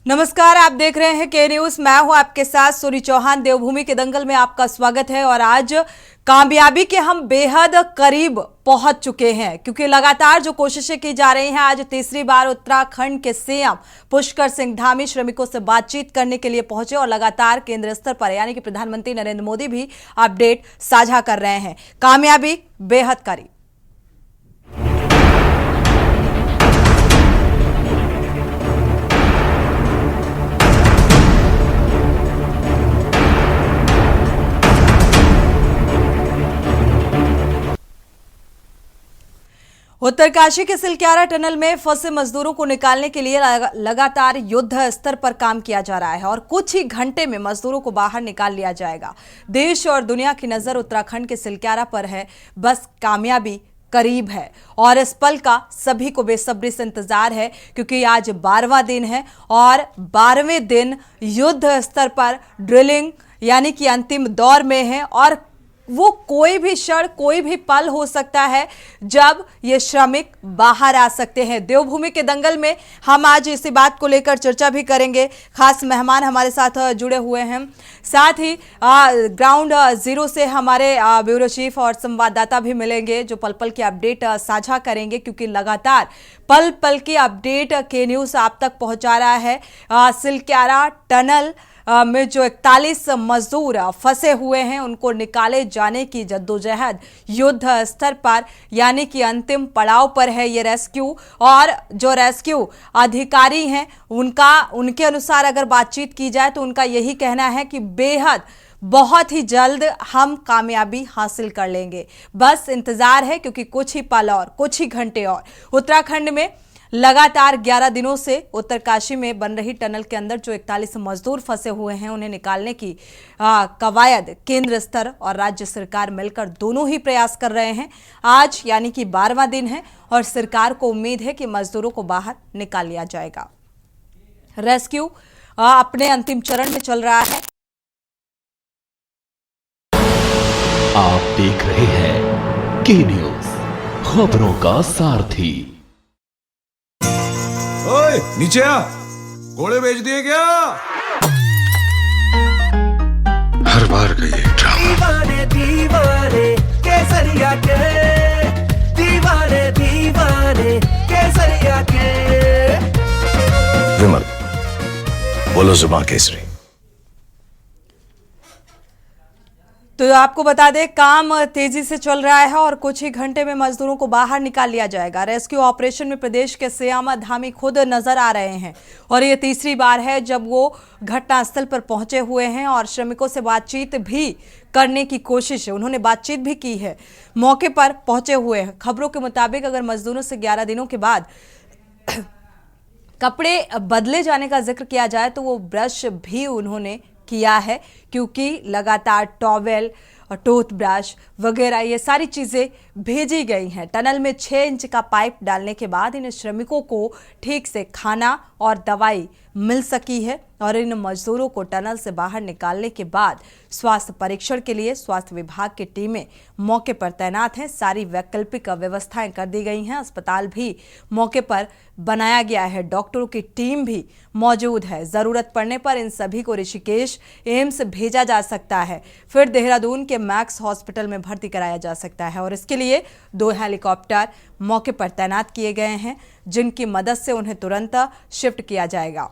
नमस्कार, आप देख रहे हैं के न्यूज। मैं हूं आपके साथ सूरी चौहान। देवभूमि के दंगल में आपका स्वागत है। और आज कामयाबी के हम बेहद करीब पहुंच चुके हैं, क्योंकि लगातार जो कोशिशें की जा रही हैं, आज तीसरी बार उत्तराखंड के सीएम पुष्कर सिंह धामी श्रमिकों से बातचीत करने के लिए पहुंचे और लगातार केंद्र स्तर पर यानी कि प्रधानमंत्री नरेंद्र मोदी भी अपडेट साझा कर रहे हैं। कामयाबी बेहद करीब। उत्तरकाशी के सिलक्यारा टनल में फंसे मजदूरों को निकालने के लिए लगातार युद्ध स्तर पर काम किया जा रहा है और कुछ ही घंटे में मजदूरों को बाहर निकाल लिया जाएगा। देश और दुनिया की नजर उत्तराखंड के सिलक्यारा पर है। बस कामयाबी करीब है और इस पल का सभी को बेसब्री से इंतजार है, क्योंकि आज 12वां दिन है और 12वें दिन युद्ध स्तर पर ड्रिलिंग यानी कि अंतिम दौर में है। और वो कोई भी क्षण, कोई भी पल हो सकता है जब ये श्रमिक बाहर आ सकते हैं। देवभूमि के दंगल में हम आज इसी बात को लेकर चर्चा भी करेंगे। खास मेहमान हमारे साथ जुड़े हुए हैं, साथ ही ग्राउंड जीरो से हमारे ब्यूरो चीफ और संवाददाता भी मिलेंगे जो पल पल की अपडेट साझा करेंगे, क्योंकि लगातार पल पल की अपडेट के न्यूज़ आप तक पहुंचा रहा है। सिलक्यारा टनल में जो 41 मजदूर फंसे हुए हैं, उनको निकाले जाने की जद्दोजहद युद्ध स्तर पर यानी कि अंतिम पड़ाव पर है ये रेस्क्यू। और जो रेस्क्यू अधिकारी हैं उनके अनुसार अगर बातचीत की जाए तो उनका यही कहना है कि बेहद बहुत ही जल्द हम कामयाबी हासिल कर लेंगे। बस इंतजार है, क्योंकि कुछ ही पल और कुछ ही घंटे और उत्तराखंड में लगातार 11 दिनों से उत्तरकाशी में बन रही टनल के अंदर जो 41 मजदूर फंसे हुए हैं, उन्हें निकालने की कवायद केंद्र स्तर और राज्य सरकार मिलकर दोनों ही प्रयास कर रहे हैं। आज यानी कि 12वां दिन है और सरकार को उम्मीद है कि मजदूरों को बाहर निकाल लिया जाएगा। रेस्क्यू अपने अंतिम चरण में चल रहा है। आप देख रहे हैं के न्यूज, खबरों का सारथी। ओए नीचे आ, घोड़े बेच दिए क्या? हर बार का ये ड्रामा। दीवाने दीवाने केसरिया के, दीवाने दीवाने केसरिया के। विमल बोलो जुबान केसरी। तो आपको बता दें, काम तेजी से चल रहा है और कुछ ही घंटे में मजदूरों को बाहर निकाल लिया जाएगा। रेस्क्यू ऑपरेशन में प्रदेश के सीएम धामी खुद नजर आ रहे हैं और ये तीसरी बार है जब वो घटनास्थल पर पहुंचे हुए हैं और श्रमिकों से बातचीत भी करने की कोशिश है। उन्होंने बातचीत भी की है, मौके पर पहुंचे हुए हैं। खबरों के मुताबिक अगर मजदूरों से 11 दिनों के बाद कपड़े बदले जाने का जिक्र किया जाए तो वो ब्रश भी उन्होंने किया है, क्योंकि लगातार टॉवेल और टूथब्रश वगैरह ये सारी चीज़ें भेजी गई हैं। टनल में 6 इंच का पाइप डालने के बाद इन श्रमिकों को ठीक से खाना और दवाई मिल सकी है और इन मजदूरों को टनल से बाहर निकालने के बाद स्वास्थ्य परीक्षण के लिए स्वास्थ्य विभाग की टीमें मौके पर तैनात हैं। सारी वैकल्पिक व्यवस्थाएं कर दी गई हैं। अस्पताल भी मौके पर बनाया गया है, डॉक्टरों की टीम भी मौजूद है। ज़रूरत पड़ने पर इन सभी को ऋषिकेश एम्स भेजा जा सकता है, फिर देहरादून के मैक्स हॉस्पिटल में भर्ती कराया जा सकता है और इसके लिए 2 हेलीकॉप्टर मौके पर तैनात किए गए हैं, जिनकी मदद से उन्हें तुरंत शिफ्ट किया जाएगा।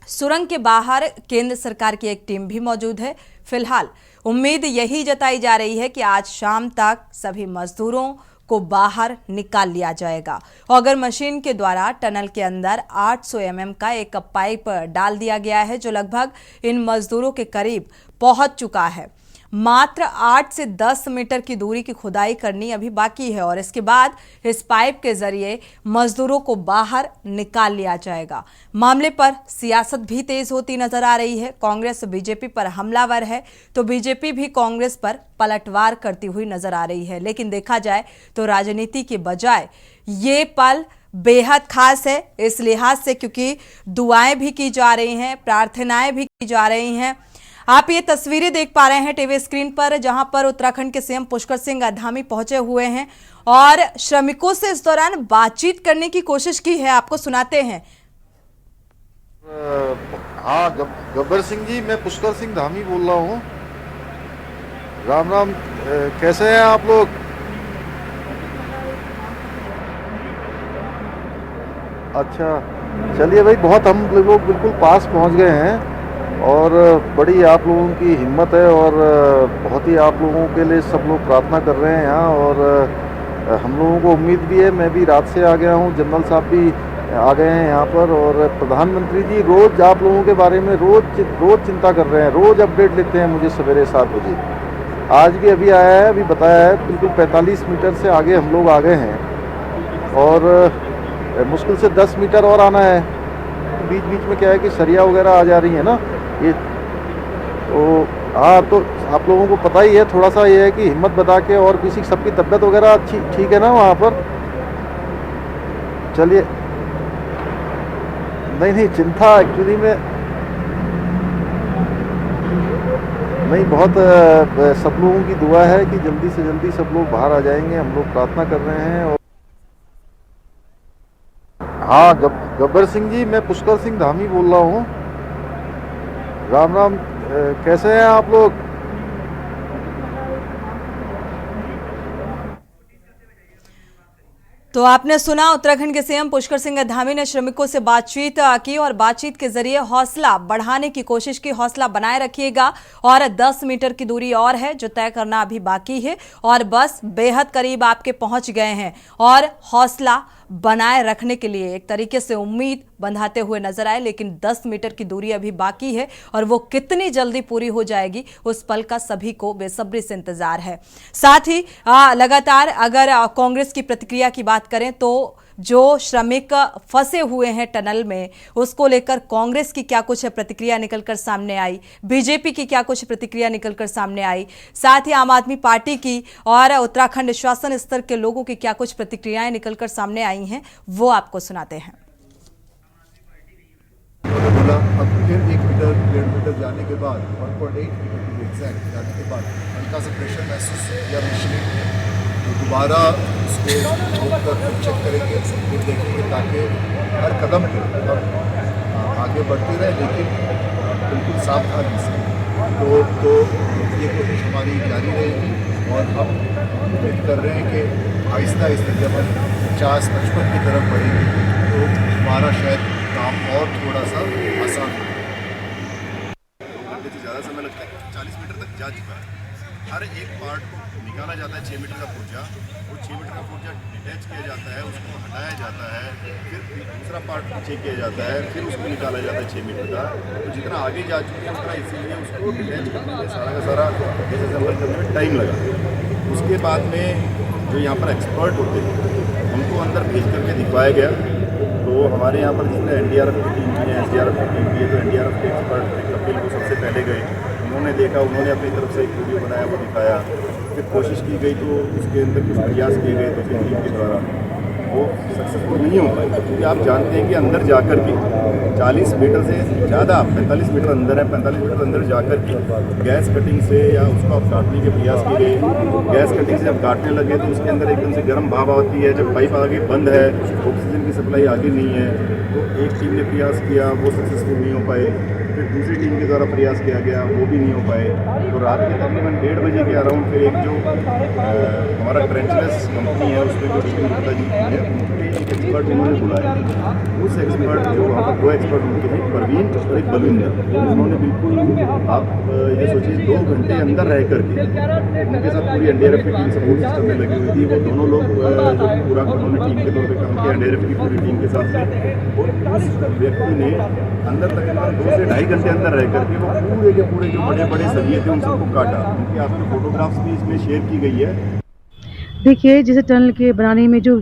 सुरंग के बाहर केंद्र सरकार की एक टीम भी मौजूद है। फिलहाल उम्मीद यही जताई जा रही है कि आज शाम तक सभी मजदूरों को बाहर निकाल लिया जाएगा। और अगर मशीन के द्वारा टनल के अंदर 800 mm का एक पाइप डाल दिया गया है, जो लगभग इन मजदूरों के करीब पहुंच चुका है। मात्र 8 से 10 मीटर की दूरी की खुदाई करनी अभी बाकी है और इसके बाद इस पाइप के जरिए मजदूरों को बाहर निकाल लिया जाएगा। मामले पर सियासत भी तेज होती नजर आ रही है। कांग्रेस बीजेपी पर हमलावर है तो बीजेपी भी कांग्रेस पर पलटवार करती हुई नजर आ रही है। लेकिन देखा जाए तो राजनीति के बजाय ये पल बेहद खास है इस लिहाज से, क्योंकि दुआएं भी की जा रही हैं, प्रार्थनाएं भी की जा रही हैं। आप ये तस्वीरें देख पा रहे हैं टीवी स्क्रीन पर, जहां पर उत्तराखंड के सीएम पुष्कर सिंह धामी पहुंचे हुए हैं और श्रमिकों से इस दौरान बातचीत करने की कोशिश की है। आपको सुनाते हैं। हाँ, गब्बर सिंह जी, मैं पुष्कर सिंह धामी बोल रहा हूँ। राम राम। कैसे हैं आप लोग? अच्छा, चलिए भाई, बहुत हम लोग बिल्कुल पास पहुँच गए हैं और बड़ी आप लोगों की हिम्मत है और बहुत ही आप लोगों के लिए सब लोग प्रार्थना कर रहे हैं यहाँ। और हम लोगों को उम्मीद भी है, मैं भी रात से आ गया हूँ, जनरल साहब भी आ गए हैं यहाँ पर। और प्रधानमंत्री जी रोज़ आप लोगों के बारे में रोज़ चिंता कर रहे हैं, रोज़ अपडेट लेते हैं मुझे सवेरे 7 बजे। आज भी अभी आया है, अभी बताया है, बिल्कुल 45 मीटर से आगे हम लोग आ गए हैं और मुश्किल से 10 मीटर और आना है। बीच बीच में क्या है कि सरिया वगैरह आ जा रही है ना ये, तो हाँ, तो आप लोगों को पता ही है, थोड़ा सा ये है कि हिम्मत बता के, और किसी सबकी तबीयत वगैरह अच्छी ठीक है ना वहाँ पर? चलिए, नहीं चिंता एक्चुअली में नहीं, बहुत सब लोगों की दुआ है कि जल्दी से जल्दी सब लोग बाहर आ जाएंगे, हम लोग प्रार्थना कर रहे हैं। और हाँ, गब्बर सिंह जी, मैं पुष्कर सिंह धामी बोल रहा हूँ। राम राम। कैसे हैं आप लोग? तो आपने सुना, उत्तराखंड के सीएम पुष्कर सिंह धामी ने श्रमिकों से बातचीत की और बातचीत के जरिए हौसला बढ़ाने की कोशिश की। हौसला बनाए रखिएगा और 10 मीटर की दूरी और है जो तय करना अभी बाकी है और बस बेहद करीब आपके पहुंच गए हैं। और हौसला बनाए रखने के लिए एक तरीके से उम्मीद बंधाते हुए नजर आए, लेकिन 10 मीटर की दूरी अभी बाकी है और वो कितनी जल्दी पूरी हो जाएगी उस पल का सभी को बेसब्री से इंतजार है। साथ ही लगातार अगर कांग्रेस की प्रतिक्रिया की बात करें तो जो श्रमिक फंसे हुए हैं टनल में, उसको लेकर कांग्रेस की क्या कुछ प्रतिक्रिया निकलकर सामने आई, बीजेपी की क्या कुछ प्रतिक्रिया निकलकर सामने आई, साथ ही आम आदमी पार्टी की और उत्तराखंड शासन स्तर के लोगों की क्या कुछ प्रतिक्रियाएं निकलकर सामने आई हैं, वो आपको सुनाते हैं। उन्होंने बोला अब फिर 1 मीटर 1.5 मीटर जाने के बाद 1.8 मीटर की एग्जैक्ट जाने के बाद हल्का सा प्रेशर महसूस किया मशीन, तो दोबारा उसको रोककर चेक करेंगे, फिर देखेंगे ताकि हर कदम पर हम आगे बढ़ते रहें, लेकिन बिल्कुल सावधानी से। तो ये कोशिश हमारी जारी रहेगी और हम उम्मीद कर रहे हैं कि आहिस्ता आहिस्ता जब हम 50-55 की तरफ बढ़ेंगे तो हमारा शायद काम और थोड़ा सा आसान हो। 2 घंटे से ज़्यादा समय लगता है, 40 मीटर तक जा चुका है। हर एक पार्ट को निकाला जाता है, 6 मीटर का पुर्जा, वो 6 मीटर का पुर्जा डिटैच किया जाता है, उसको हटाया जाता है, फिर दूसरा पार्ट पीछे किया जाता है, फिर उसको निकाला जाता है 6 मीटर का। तो जितना आगे जा चुके हैं उतना इसीलिए उसको डिटैच करने में सारा का सारा डिसअसेंबल करने में टाइम लगा। उसके बाद में जो यहाँ पर एक्सपर्ट होते हैं उनको अंदर भेज करके दिखवाया गया। तो हमारे यहाँ पर जिसने एनडीआरएफ की टीम की है, एसडीआरएफ की टीम की है, तो एनडीआरएफ के एक्सपर्ट थे, कपिल वो सबसे पहले गए, उन्होंने देखा, उन्होंने अपनी तरफ से एक वीडियो बनाया, वो दिखाया, फिर कोशिश की गई तो उसके अंदर कुछ प्रयास किए गए तो फिर टीम के द्वारा वो सक्सेसफुल नहीं हो पाए, क्योंकि आप जानते हैं कि अंदर जाकर के 40 मीटर से ज़्यादा 45 मीटर अंदर है, 45 मीटर अंदर जाकर के गैस कटिंग से या उसको आप काटने के प्रयास किए गए। गैस कटिंग से जब काटने लगे तो उसके अंदर एकदम से गर्म भाप आती है, जब पाइप आगे बंद है, ऑक्सीजन की सप्लाई आगे नहीं है, तो एक टीम ने प्रयास किया, वो सक्सेसफुल नहीं हो पाए, फिर दूसरी टीम के द्वारा प्रयास किया गया, वो भी नहीं हो पाए। तो रात के तकरीबन 1:30 बजे के अराउंड फिर एक जो हमारा ट्रेंचलेस कंपनी है उसमें जो टीम गुप्ता जी है, उनके एक एक्सपर्ट उन्होंने बुलाया। उस एक्सपर्ट जो वहाँ पर 2 एक्सपर्ट उनके थे, परवीन और एक बलविंदर, उन्होंने बिल्कुल आप ये सोचिए 2 घंटे अंदर रह करके उनके साथ पूरी एनडीआरएफ की टीम सपोर्ट सिस्टम में लगी हुई थी। वो दोनों लोग जो पूरा उन्होंने टीम के तौर पर काम किया एनडीआरएफ की पूरी टीम के साथ में, और उस व्यक्ति ने अंदर तकरीबन 2 से ढाई घंटे अंदर रह करके वो पूरे के पूरे जो बड़े बड़े सरिये थे उन सबको काटा। उनकी आपको फोटोग्राफ्स भी इसमें शेयर की गई है। देखिए, जैसे टनल के बनाने में जो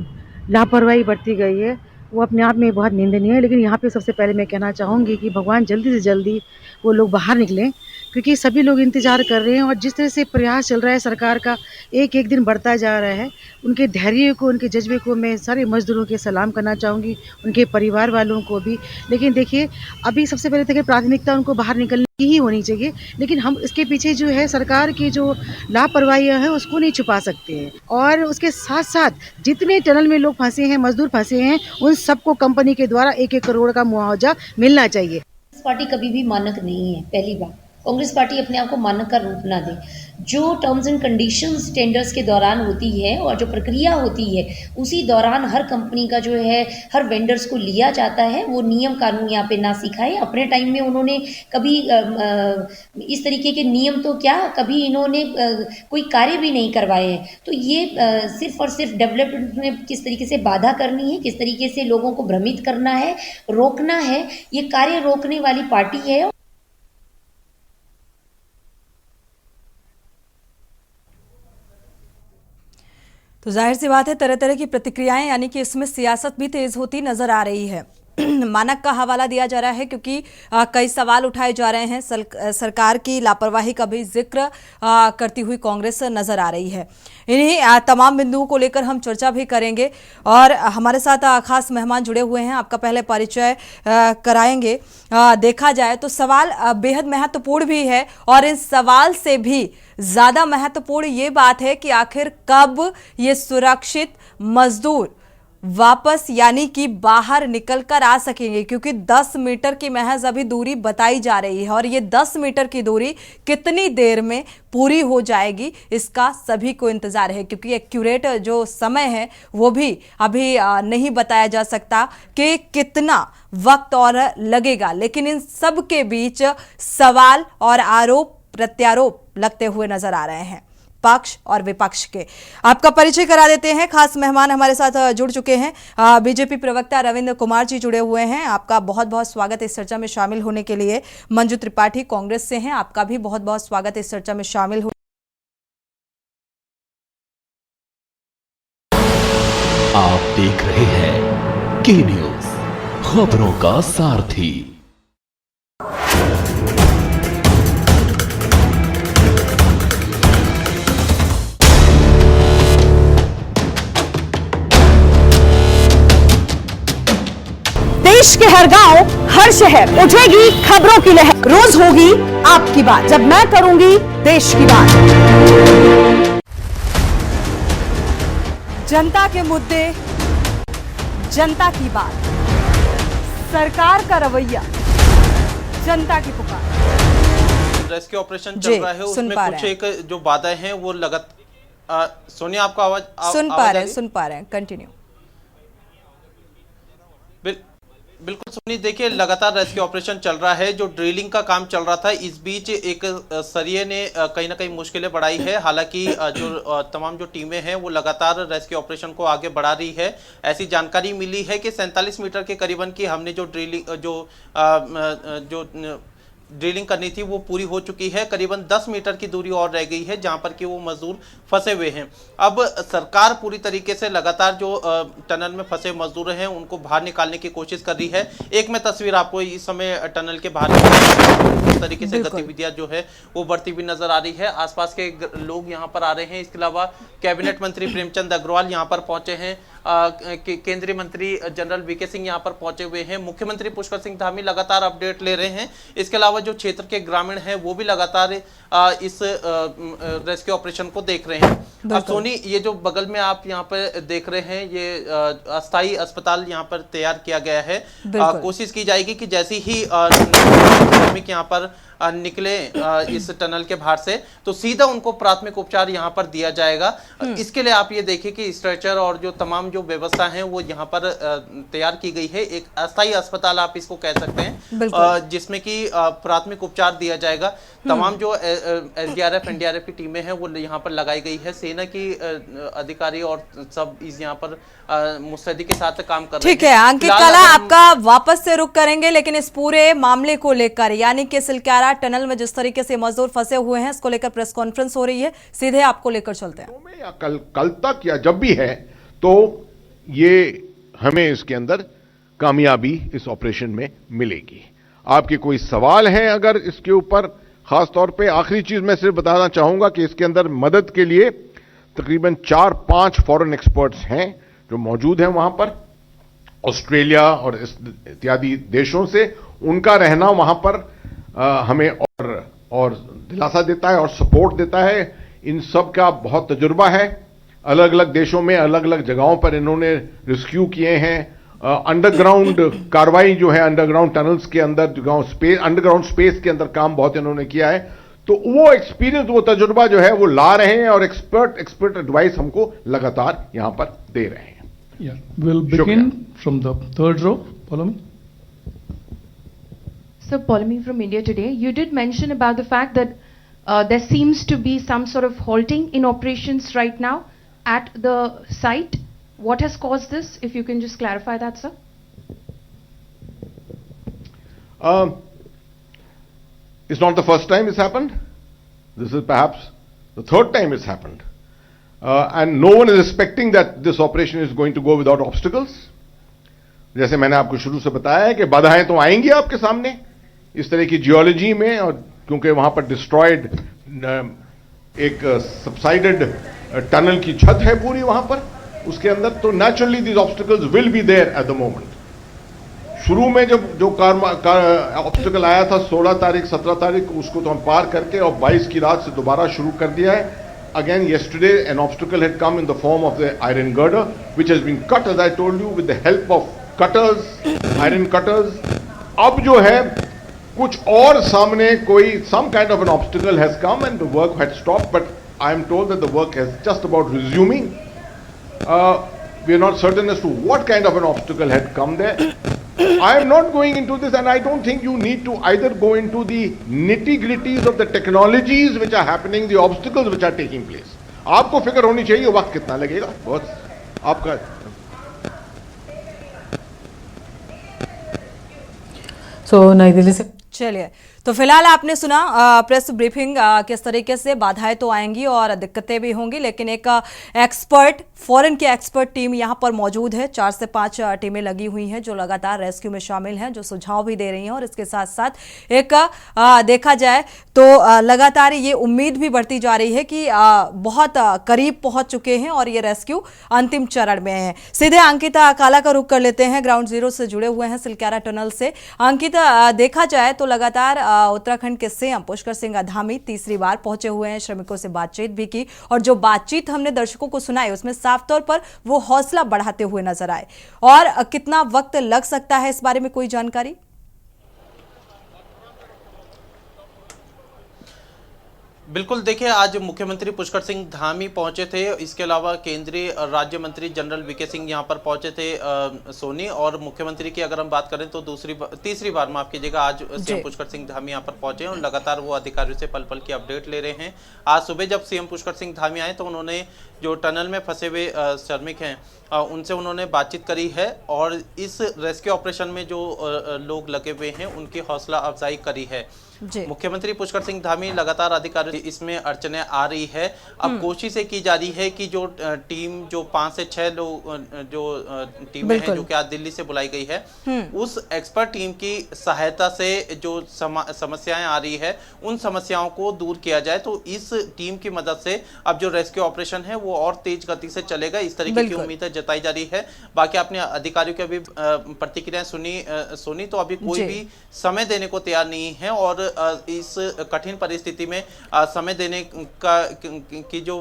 लापरवाही बरती गई है वो अपने आप में बहुत निंदनीय है, लेकिन यहाँ पे सबसे पहले मैं कहना चाहूँगी कि भगवान जल्दी से जल्दी वो लोग बाहर निकलें, क्योंकि सभी लोग इंतज़ार कर रहे हैं और जिस तरह से प्रयास चल रहा है सरकार का, एक एक दिन बढ़ता जा रहा है। उनके धैर्य को, उनके जज्बे को मैं सारे मजदूरों के सलाम करना चाहूँगी, उनके परिवार वालों को भी। लेकिन देखिए, अभी सबसे पहले देखिए प्राथमिकता उनको बाहर निकलने की ही होनी चाहिए, लेकिन हम इसके पीछे जो है सरकार की जो लापरवाहियाँ हैं उसको नहीं छुपा सकते हैं। और उसके साथ साथ जितने टनल में लोग फंसे हैं, मजदूर फंसे हैं, उन सबको कंपनी के द्वारा 1-1 करोड़ का मुआवजा मिलना चाहिए। पार्टी कभी भी मानक नहीं है। पहली बात, कांग्रेस पार्टी अपने आप को मानक का रूप ना दे। जो टर्म्स एंड कंडीशंस टेंडर्स के दौरान होती है और जो प्रक्रिया होती है उसी दौरान हर कंपनी का जो है हर वेंडर्स को लिया जाता है। वो नियम कानून यहाँ पे ना सिखाए। अपने टाइम में उन्होंने कभी इस तरीके के नियम तो क्या कभी इन्होंने कोई कार्य भी नहीं करवाए हैं। तो ये सिर्फ और सिर्फ डेवलपमेंट में किस तरीके से बाधा करनी है, किस तरीके से लोगों को भ्रमित करना है, रोकना है, ये कार्य रोकने वाली पार्टी है। तो जाहिर सी बात है तरह तरह की प्रतिक्रियाएं, यानी कि इसमें सियासत भी तेज होती नजर आ रही है। मानक का हवाला दिया जा रहा है क्योंकि कई सवाल उठाए जा रहे हैं। सरकार की लापरवाही का भी जिक्र करती हुई कांग्रेस नजर आ रही है। इन्हीं तमाम बिंदुओं को लेकर हम चर्चा भी करेंगे और हमारे साथ खास मेहमान जुड़े हुए हैं। आपका पहले परिचय कराएंगे। देखा जाए तो सवाल बेहद महत्वपूर्ण भी है और इस सवाल से भी ज्यादा महत्वपूर्ण ये बात है कि आखिर कब ये सुरक्षित मजदूर वापस यानी कि बाहर निकल कर आ सकेंगे, क्योंकि 10 मीटर की महज अभी दूरी बताई जा रही है और ये 10 मीटर की दूरी कितनी देर में पूरी हो जाएगी इसका सभी को इंतजार है, क्योंकि एक्यूरेट जो समय है वो भी अभी नहीं बताया जा सकता कि कितना वक्त और लगेगा। लेकिन इन सब के बीच सवाल और आरोप प्रत्यारोप लगते हुए नजर आ रहे हैं पक्ष और विपक्ष के। आपका परिचय करा देते हैं। खास मेहमान हमारे साथ जुड़ चुके हैं। बीजेपी प्रवक्ता रविंद्र कुमार जी जुड़े हुए हैं। आपका बहुत बहुत स्वागत इस चर्चा में शामिल होने के लिए। मंजू त्रिपाठी कांग्रेस से हैं, आपका भी बहुत बहुत स्वागत इस चर्चा में शामिल हो। आप देख रहे हैं के न्यूज, खबरों का सारथी। देश के हर गांव, हर शहर उठेगी खबरों की लहर। रोज होगी आपकी बात, जब मैं करूंगी देश की बात। जनता के मुद्दे, जनता की बात, सरकार का रवैया, जनता की पुकार। रेस्क्यू ऑपरेशन चल रहा है, उसमें कुछ एक जो बाधाएं हैं वो सोनिया आपको आवाज सुन पा रहे हैं कंटिन्यू। बिल्कुल सोनी, देखिए लगातार रेस्क्यू ऑपरेशन चल रहा है। जो ड्रिलिंग का काम चल रहा था, इस बीच एक सरिये ने कहीं ना कहीं मुश्किलें बढ़ाई है। हालांकि जो तमाम जो टीमें हैं वो लगातार रेस्क्यू ऑपरेशन को आगे बढ़ा रही है। ऐसी जानकारी मिली है कि 47 मीटर के करीबन की हमने जो ड्रिलिंग करनी थी वो पूरी हो चुकी है। करीबन 10 मीटर की दूरी और रह गई है जहां पर कि वो मजदूर फंसे हुए हैं। अब सरकार पूरी तरीके से लगातार जो टनल में फंसे मजदूर हैं उनको बाहर निकालने की कोशिश कर रही है। एक मैं तस्वीर आपको इस समय टनल के बाहर इस तरीके से गतिविधियां जो है वो बढ़ती हुई नजर आ रही है। आसपास के लोग यहाँ पर आ रहे हैं। इसके अलावा कैबिनेट मंत्री प्रेमचंद अग्रवाल यहाँ पर पहुंचे हैं। केंद्रीय मंत्री जनरल वीके सिंह यहाँ पर पहुंचे हुए हैं। मुख्यमंत्री पुष्कर सिंह धामी लगातार अपडेट ले रहे हैं। इसके अलावा जो क्षेत्र के ग्रामीण हैं वो भी लगातार इस रेस्क्यू ऑपरेशन को देख रहे हैं। अब सोनी, ये जो बगल में आप यहाँ पर देख रहे हैं ये अस्थायी अस्पताल यहाँ पर तैयार किया गया है। कोशिश की जाएगी कि जैसी ही श्रमिक यहाँ पर निकले इस टनल के बाहर से तो सीधा उनको प्राथमिक उपचार यहाँ पर दिया जाएगा। इसके लिए आप ये देखिए कि स्ट्रेचर और जो तमाम जो व्यवस्था है वो यहाँ पर तैयार की गई है। एक अस्थायी अस्पताल आप इसको कह सकते हैं, जिसमें कि प्राथमिक उपचार दिया जाएगा। तमाम जो एसडीआरएफ एनडीआरएफ की टीमें हैं वो यहाँ पर लगाई गई है। सेना की अधिकारी और सब इस यहाँ पर मुस्तैदी के साथ काम कर रहे हैं। ठीक है अंकित काला, आपका वापस से रुख करेंगे, लेकिन इस पूरे मामले को लेकर यानी कि सिलक्यारा टनल में जिस तरीके से मजदूर फंसे हुए हैं इसको लेकर प्रेस कॉन्फ्रेंस हो रही है, सीधे आपको लेकर चलते हैं। या कल तक या जब भी है तो ये हमें इसके अंदर कामयाबी इस ऑपरेशन में मिलेगी। आपके कोई सवाल हैं अगर इसके ऊपर, खास तौर पे आखिरी चीज मैं सिर्फ बताना चाहूंगा कि इसके अंदर मदद के लिए तकरीबन 4-5 फॉरेन एक्सपर्ट्स हैं जो मौजूद हैं वहां पर, ऑस्ट्रेलिया और इत्यादि देशों से। उनका रहना वहां पर हमें और दिलासा देता है और सपोर्ट देता है। इन सब का बहुत तजुर्बा है। अलग अलग देशों में अलग अलग जगहों पर इन्होंने रेस्क्यू किए हैं अंडरग्राउंड कार्रवाई जो है, अंडरग्राउंड टनल्स के अंदर, अंडरग्राउंड स्पेस के अंदर काम बहुत इन्होंने किया है, तो वो एक्सपीरियंस, वो तजुर्बा जो है वो ला रहे हैं और एक्सपर्ट एडवाइस हमको लगातार यहां पर दे रहे हैं। We'll begin from the third row. Follow me. So, Polemy from India Today, you did mention about the fact that there seems to be some sort of halting in operations right now at the site. What has caused this? If you can just clarify that, sir. It's not the first time it's happened. This is perhaps the third time it's happened. And no one is expecting that this operation is going to go without obstacles. जैसे मैंने आपको शुरू से बताया है कि बाधाएं तो आएंगी आपके सामने इस तरह की जियोलॉजी में, और क्योंकि वहां पर डिस्ट्रॉयड एक सबसाइडेड टनल की छत है पूरी वहां पर, उसके अंदर, तो naturally these obstacles will be there at the moment. शुरू में जब जो ऑब्स्टिकल आया था 16 तारीख 17 तारीख, उसको तो हम पार करके और 22 की रात से दोबारा शुरू कर दिया है। Again, yesterday an obstacle had come in the form of the iron girder, which has been cut, as I told you, with the help of cutters, iron cutters. अब जो है कुछ और सामने कोई some kind of an obstacle has come and the work had stopped, but I am told that the work is just about resuming. We are not certain as to what kind of an obstacle had come there. I am not going into this, and I don't think you need to either go into the nitty-gritties of the technologies which are happening, the obstacles which are taking place. आपको फिक्र होनी चाहिए वक्त कितना लगेगा, बहुत आपका। So नई दिल्ली से चलिए, तो फिलहाल आपने सुना प्रेस ब्रीफिंग, किस तरीके से बाधाएं तो आएंगी और दिक्कतें भी होंगी, लेकिन एक एक्सपर्ट, फॉरेन की एक्सपर्ट टीम यहां पर मौजूद है। 4 से 5 टीमें लगी हुई हैं जो लगातार रेस्क्यू में शामिल हैं, जो सुझाव भी दे रही हैं, और इसके साथ साथ एक देखा जाए तो लगातार ये उम्मीद भी बढ़ती जा रही है कि बहुत करीब पहुंच चुके हैं और ये रेस्क्यू अंतिम चरण में है। सीधे अंकिता अकाला का रुख कर लेते हैं, ग्राउंड जीरो से जुड़े हुए हैं सिलक्यारा टनल से। अंकिता, देखा जाए तो लगातार उत्तराखंड के सीएम पुष्कर सिंह धामी तीसरी बार पहुंचे हुए हैं, श्रमिकों से बातचीत भी की, और जो बातचीत हमने दर्शकों को सुनाई उसमें साफ तौर पर वो हौसला बढ़ाते हुए नजर आए। और कितना वक्त लग सकता है, इस बारे में कोई जानकारी? बिल्कुल, देखिए आज मुख्यमंत्री पुष्कर सिंह धामी पहुंचे थे, इसके अलावा केंद्रीय राज्य मंत्री जनरल वीके सिंह यहां पर पहुंचे थे सोनी, और मुख्यमंत्री की अगर हम बात करें तो तीसरी बार माफ कीजिएगा, आज सीएम पुष्कर सिंह धामी यहां पर पहुंचे हैं और लगातार वो अधिकारियों से पल पल की अपडेट ले रहे हैं। आज सुबह जब सीएम पुष्कर सिंह धामी आए तो उन्होंने जो टनल में फंसे हुए श्रमिक हैं उनसे उन्होंने बातचीत करी है, और इस रेस्क्यू ऑपरेशन में जो लोग लगे हुए हैं उनकी हौसला अफजाई करी है। मुख्यमंत्री पुष्कर सिंह धामी लगातार अधिकारी, इसमें अड़चने आ रही है। अब कोशिश की जा रही है कि जो टीम, जो 5 से 6 लोग जो टीमें हैं जो कि आज दिल्ली से बुलाई गई है, उस एक्सपर्ट टीम की सहायता से जो समस्याएं आ रही है उन समस्याओं को दूर किया जाए। तो इस टीम की मदद से अब जो रेस्क्यू ऑपरेशन है वो और तेज गति से चलेगा, इस तरीके की उम्मीद जताई जा रही है। बाकी आपने अधिकारियों की अभी प्रतिक्रियाएं सुनी, तो अभी कोई भी समय देने को तैयार नहीं है, और इस कठिन परिस्थिति में समय देने की जो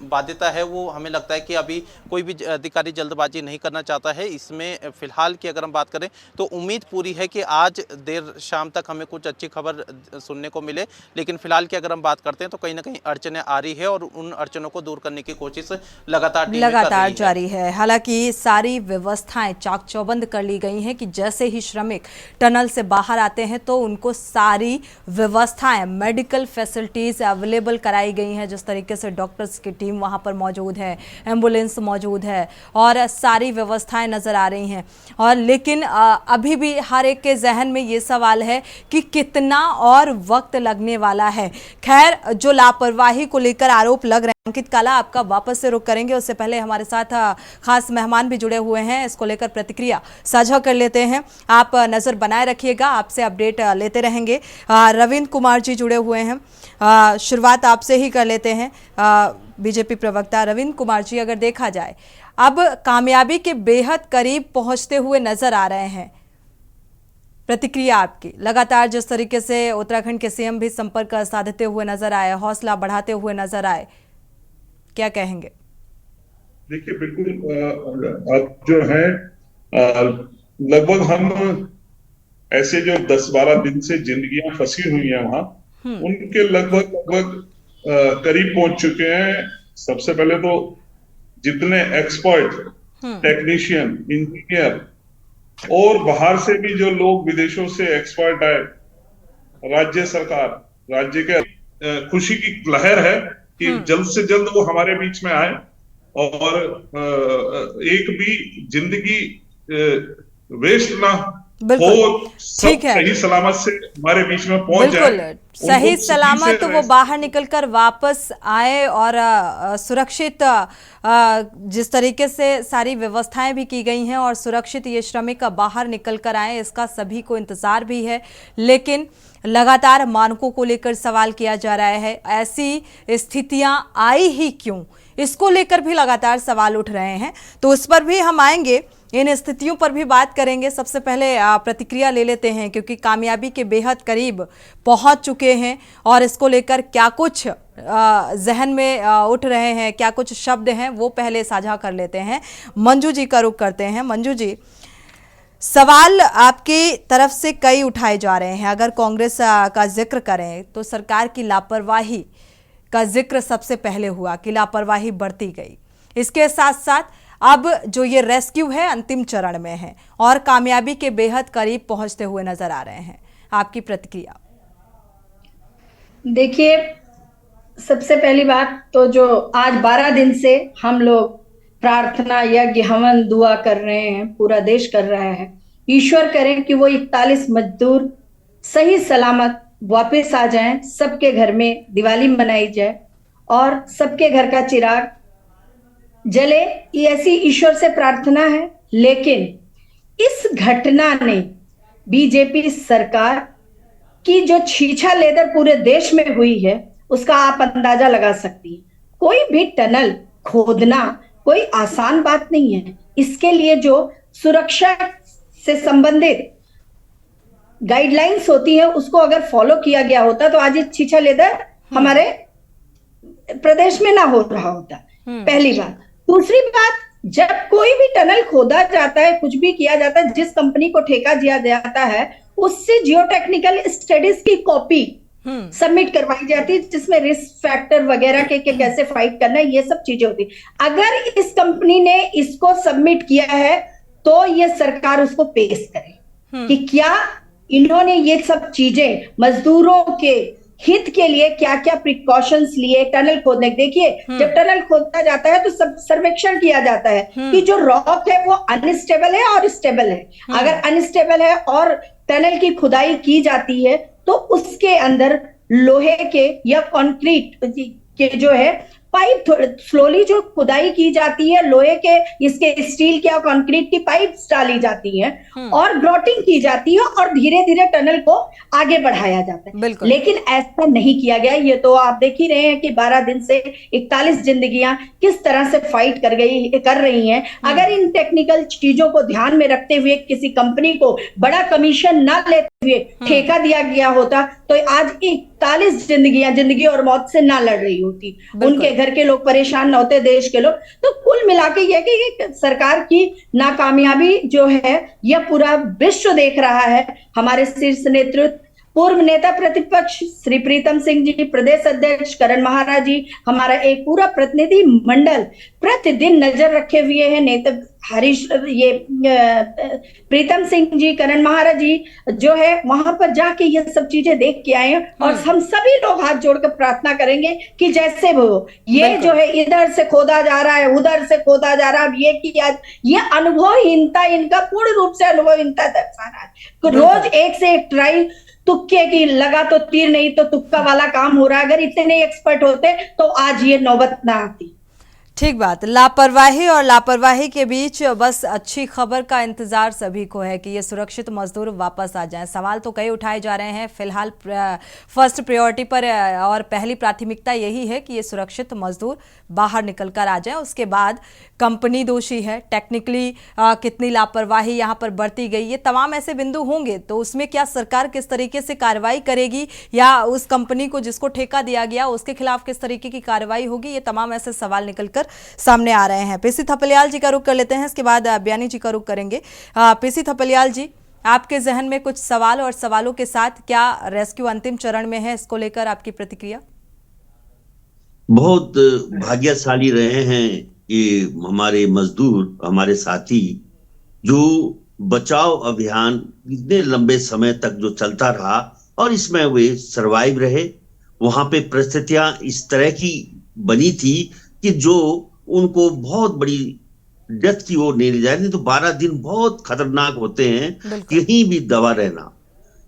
बाध्यता है वो हमें लगता है कि अभी कोई भी अधिकारी जल्दबाजी नहीं करना चाहता है। इसमें फिलहाल की अगर हम बात करें तो उम्मीद पूरी है कि आज देर शाम तक हमें कुछ अच्छी खबर सुनने को मिले, लेकिन फिलहाल की अगर हम बात करते हैं तो कहीं ना कहीं अड़चनें आ रही है और उन अड़चनों को दूर करने की कोशिश लगातार जारी है। हालांकि सारी व्यवस्थाएं चाक चौबंद कर ली गई हैं कि जैसे ही श्रमिक टनल से बाहर आते हैं तो उनको सारी व्यवस्थाएं, मेडिकल फैसिलिटीज अवेलेबल कराई गई हैं। जिस तरीके से डॉक्टर्स की टीम वहां पर मौजूद है, एम्बुलेंस मौजूद है और सारी व्यवस्थाएं नजर आ रही हैं। और लेकिन अभी भी हर एक के जहन में ये सवाल है कि कितना और वक्त लगने वाला है। खैर, जो लापरवाही को लेकर आरोप लग रहे हैं, अंकित काला आपका वापस से रुख करेंगे, उससे पहले हमारे साथ खास मेहमान भी जुड़े हुए हैं, इसको लेकर प्रतिक्रिया साझा कर लेते हैं। आप नजर बनाए रखिएगा, आपसे अपडेट लेते रहेंगे। रविंद्र कुमार जी जुड़े हुए हैं, शुरुआत आपसे ही कर लेते हैं। बीजेपी प्रवक्ता रविंद्र कुमार जी, अगर देखा जाए अब कामयाबी के बेहद करीब पहुंचते हुए नजर आ रहे हैं, प्रतिक्रिया आपकी? लगातार जिस तरीके से उत्तराखंड के सीएम भी संपर्क साधते हुए नजर आए, हौसला बढ़ाते हुए नजर आए, क्या कहेंगे? देखिए, बिल्कुल अब जो है लगभग हम ऐसे जो 10-12 दिन से जिंदगियां फंसी हुई हैं वहां, उनके लगभग करीब पहुंच चुके हैं। सबसे पहले तो जितने एक्सपर्ट, टेक्नीशियन, इंजीनियर और बाहर से भी जो लोग विदेशों से एक्सपर्ट आए, राज्य सरकार, राज्य के खुशी की लहर है कि जल्द से जल्द वो हमारे बीच में आए और एक भी जिंदगी वेस्ट ना हो, सब सही सलामत से हमारे बीच में पहुंच जाए, सही सलामत वो बाहर निकलकर वापस आए और सुरक्षित जिस तरीके से सारी व्यवस्थाएं भी की गई हैं और सुरक्षित ये श्रमिक बाहर निकलकर आए, इसका सभी को इंतजार भी है। लेकिन लगातार मानकों को लेकर सवाल किया जा रहा है, ऐसी स्थितियां आई ही क्यों, इसको लेकर भी लगातार सवाल उठ रहे हैं। तो उस पर भी हम आएंगे, इन स्थितियों पर भी बात करेंगे। सबसे पहले प्रतिक्रिया ले लेते हैं, क्योंकि कामयाबी के बेहद करीब पहुंच चुके हैं और इसको लेकर क्या कुछ जहन में उठ रहे हैं, क्या कुछ शब्द हैं, वो पहले साझा कर लेते हैं। मंजू जी का रुख करते हैं। मंजू जी, सवाल आपकी तरफ से कई उठाए जा रहे हैं। अगर कांग्रेस का जिक्र करें तो सरकार की लापरवाही का जिक्र सबसे पहले हुआ कि लापरवाही बढ़ती गई। इसके साथ साथ अब जो ये रेस्क्यू है अंतिम चरण में है और कामयाबी के बेहद करीब पहुंचते हुए नजर आ रहे हैं। आपकी प्रतिक्रिया? देखिए, सबसे पहली बात तो जो आज 12 दिन से हम लोग प्रार्थना, यज्ञ, हवन, दुआ कर रहे हैं, पूरा देश कर रहा है, ईश्वर करें कि वो 41 मजदूर सही सलामत वापस आ जाएं, सबके घर में दिवाली मनाई जाए और सबके घर का चिराग जले, ये ऐसी ईश्वर से प्रार्थना है। लेकिन इस घटना ने बीजेपी सरकार की जो छीछा लेदर पूरे देश में हुई है, उसका आप अंदाजा लगा सकती हैं। कोई भी टनल खोदना कोई आसान बात नहीं है। इसके लिए जो सुरक्षा से संबंधित गाइडलाइंस होती है, उसको अगर फॉलो किया गया होता तो आज ये छीछा लेदर हमारे प्रदेश में ना हो रहा होता। पहली बात। दूसरी बात, जब कोई भी टनल खोदा जाता है, कुछ भी किया जाता है, जिस कंपनी को ठेका दिया जाता है, उससे जियोटेक्निकल स्टडीज की कॉपी सबमिट करवाई जाती है, जिसमें रिस्क फैक्टर वगैरह के कैसे फाइट करना है, ये सब चीजें होती। अगर इस कंपनी ने इसको सबमिट किया है तो ये सरकार उसको पेश करे कि क्या इन्होंने ये सब चीजें मजदूरों के हित के लिए क्या क्या प्रिकॉशंस लिए टनल खोदने। देखिए, जब टनल खोदा जाता है तो सब सर्वेक्षण किया जाता है कि जो रॉक है वो अनस्टेबल है और स्टेबल है। अगर अनस्टेबल है और टनल की खुदाई की जाती है तो उसके अंदर लोहे के या कंक्रीट के जो है पाइप स्लोली जो खुदाई की जाती है, लोहे के, इसके स्टील के और कंक्रीट की पाइप्स डाली जाती हैं और ग्रोटिंग की जाती है और धीरे धीरे टनल को आगे बढ़ाया जाता है। लेकिन ऐसा नहीं किया गया। ये तो आप देख ही रहे हैं कि 12 दिन से 41 जिंदगियां किस तरह से फाइट कर रही हैं। अगर इन टेक्निकल चीजों को ध्यान में रखते हुए किसी कंपनी को बड़ा कमीशन ना लेते हुए ठेका दिया गया होता तो आज 41 जिंदगी और मौत से ना लड़ रही होती, उनके घर के लोग परेशान न होते, देश के लोग। तो कुल मिला के यह कि सरकार की नाकामयाबी जो है यह पूरा विश्व देख रहा है। हमारे शीर्ष नेतृत्व, पूर्व नेता प्रतिपक्ष श्री प्रीतम सिंह जी, प्रदेश अध्यक्ष करण महाराज जी, हमारा एक पूरा प्रतिनिधि मंडल प्रतिदिन नजर रखे हुए हैं। नेता प्रीतम सिंह जी, करण महाराज जी जो है वहां पर जाके ये सब चीजें देख के आए हैं और हम सभी लोग हाथ जोड़कर प्रार्थना करेंगे कि जैसे वो ये जो है इधर से खोदा जा रहा है, उधर से खोदा जा रहा है, अब ये किया, ये अनुभवहीनता, इनका पूर्ण रूप से अनुभवहीनता दर्शा रहा है। रोज एक से एक ट्राई, तुक्के की लगा तो तीर नहीं तो तुक्का वाला काम हो रहा है। अगर इतने एक्सपर्ट होते तो आज ये नौबत ना आती। ठीक बात। लापरवाही और लापरवाही के बीच बस अच्छी खबर का इंतजार सभी को है कि ये सुरक्षित मजदूर वापस आ जाएं। सवाल तो कई उठाए जा रहे हैं। फिलहाल फर्स्ट प्रायोरिटी पर और पहली प्राथमिकता यही है कि ये सुरक्षित मजदूर बाहर निकल कर आ जाएं। उसके बाद कंपनी दोषी है, टेक्निकली कितनी लापरवाही यहाँ पर बरती गई, ये तमाम ऐसे बिंदु होंगे तो उसमें क्या सरकार किस तरीके से कार्रवाई करेगी या उस कंपनी को जिसको ठेका दिया गया उसके खिलाफ किस तरीके की कार्रवाई होगी, ये तमाम ऐसे सवाल निकल कर नजर सामने आ रहे हैं। पीसी थपलियाल जी का रुख कर लेते हैं, इसके बाद बयानी जी का रुख करेंगे। पीसी थपलियाल जी, आपके जहन में कुछ सवाल और सवालों के साथ क्या रेस्क्यू अंतिम चरण में है, इसको लेकर आपकी प्रतिक्रिया? बहुत भाग्यशाली रहे हैं ये हमारे मजदूर, हमारे साथी, जो बचाव अभियान इतने लंबे समय तक जो चलता रहा और इसमें वे सरवाइव रहे। वहां पे परिस्थितियां इस तरह की बनी थी कि जो उनको बहुत बड़ी डेथ की ओर नहीं ले जाए। नहीं तो 12 दिन बहुत खतरनाक होते हैं कहीं भी दबा रहना,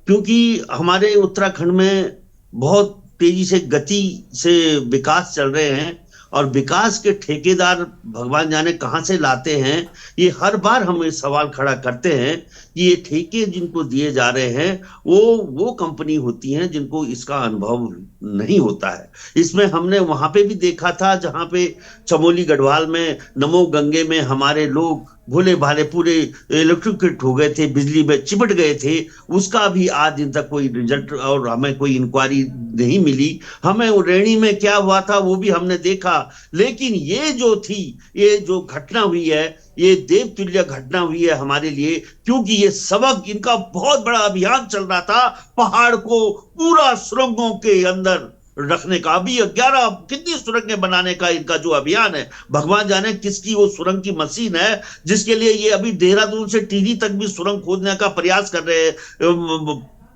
क्योंकि हमारे उत्तराखंड में बहुत तेजी से गति से विकास चल रहे हैं और विकास के ठेकेदार भगवान जाने कहां से लाते हैं। ये हर बार हम ये सवाल खड़ा करते हैं कि ये ठेके जिनको दिए जा रहे हैं वो कंपनी होती हैं जिनको इसका अनुभव नहीं होता है। इसमें हमने वहां पे भी देखा था जहां पे चमोली गढ़वाल में नमो गंगे में हमारे लोग भोले भाले पूरे इलेक्ट्रिकेट हो गए थे, बिजली में चिपट गए थे। उसका भी आज दिन तक कोई रिजल्ट और हमें कोई इंक्वायरी नहीं मिली। हमें रेणी में क्या हुआ था वो भी हमने देखा। लेकिन ये जो थी, ये जो घटना हुई है, ये देवतुल्य घटना हुई है हमारे लिए, क्योंकि ये सबक, इनका बहुत बड़ा अभियान चल रहा था पहाड़ को पूरा सुरंगों के अंदर रखने का। अभी 11 कितनी सुरंगें बनाने का इनका जो अभियान है, भगवान जाने किसकी वो सुरंग की मशीन है जिसके लिए ये अभी देहरादून से टिहरी तक भी सुरंग खोदने का प्रयास कर रहे हैं,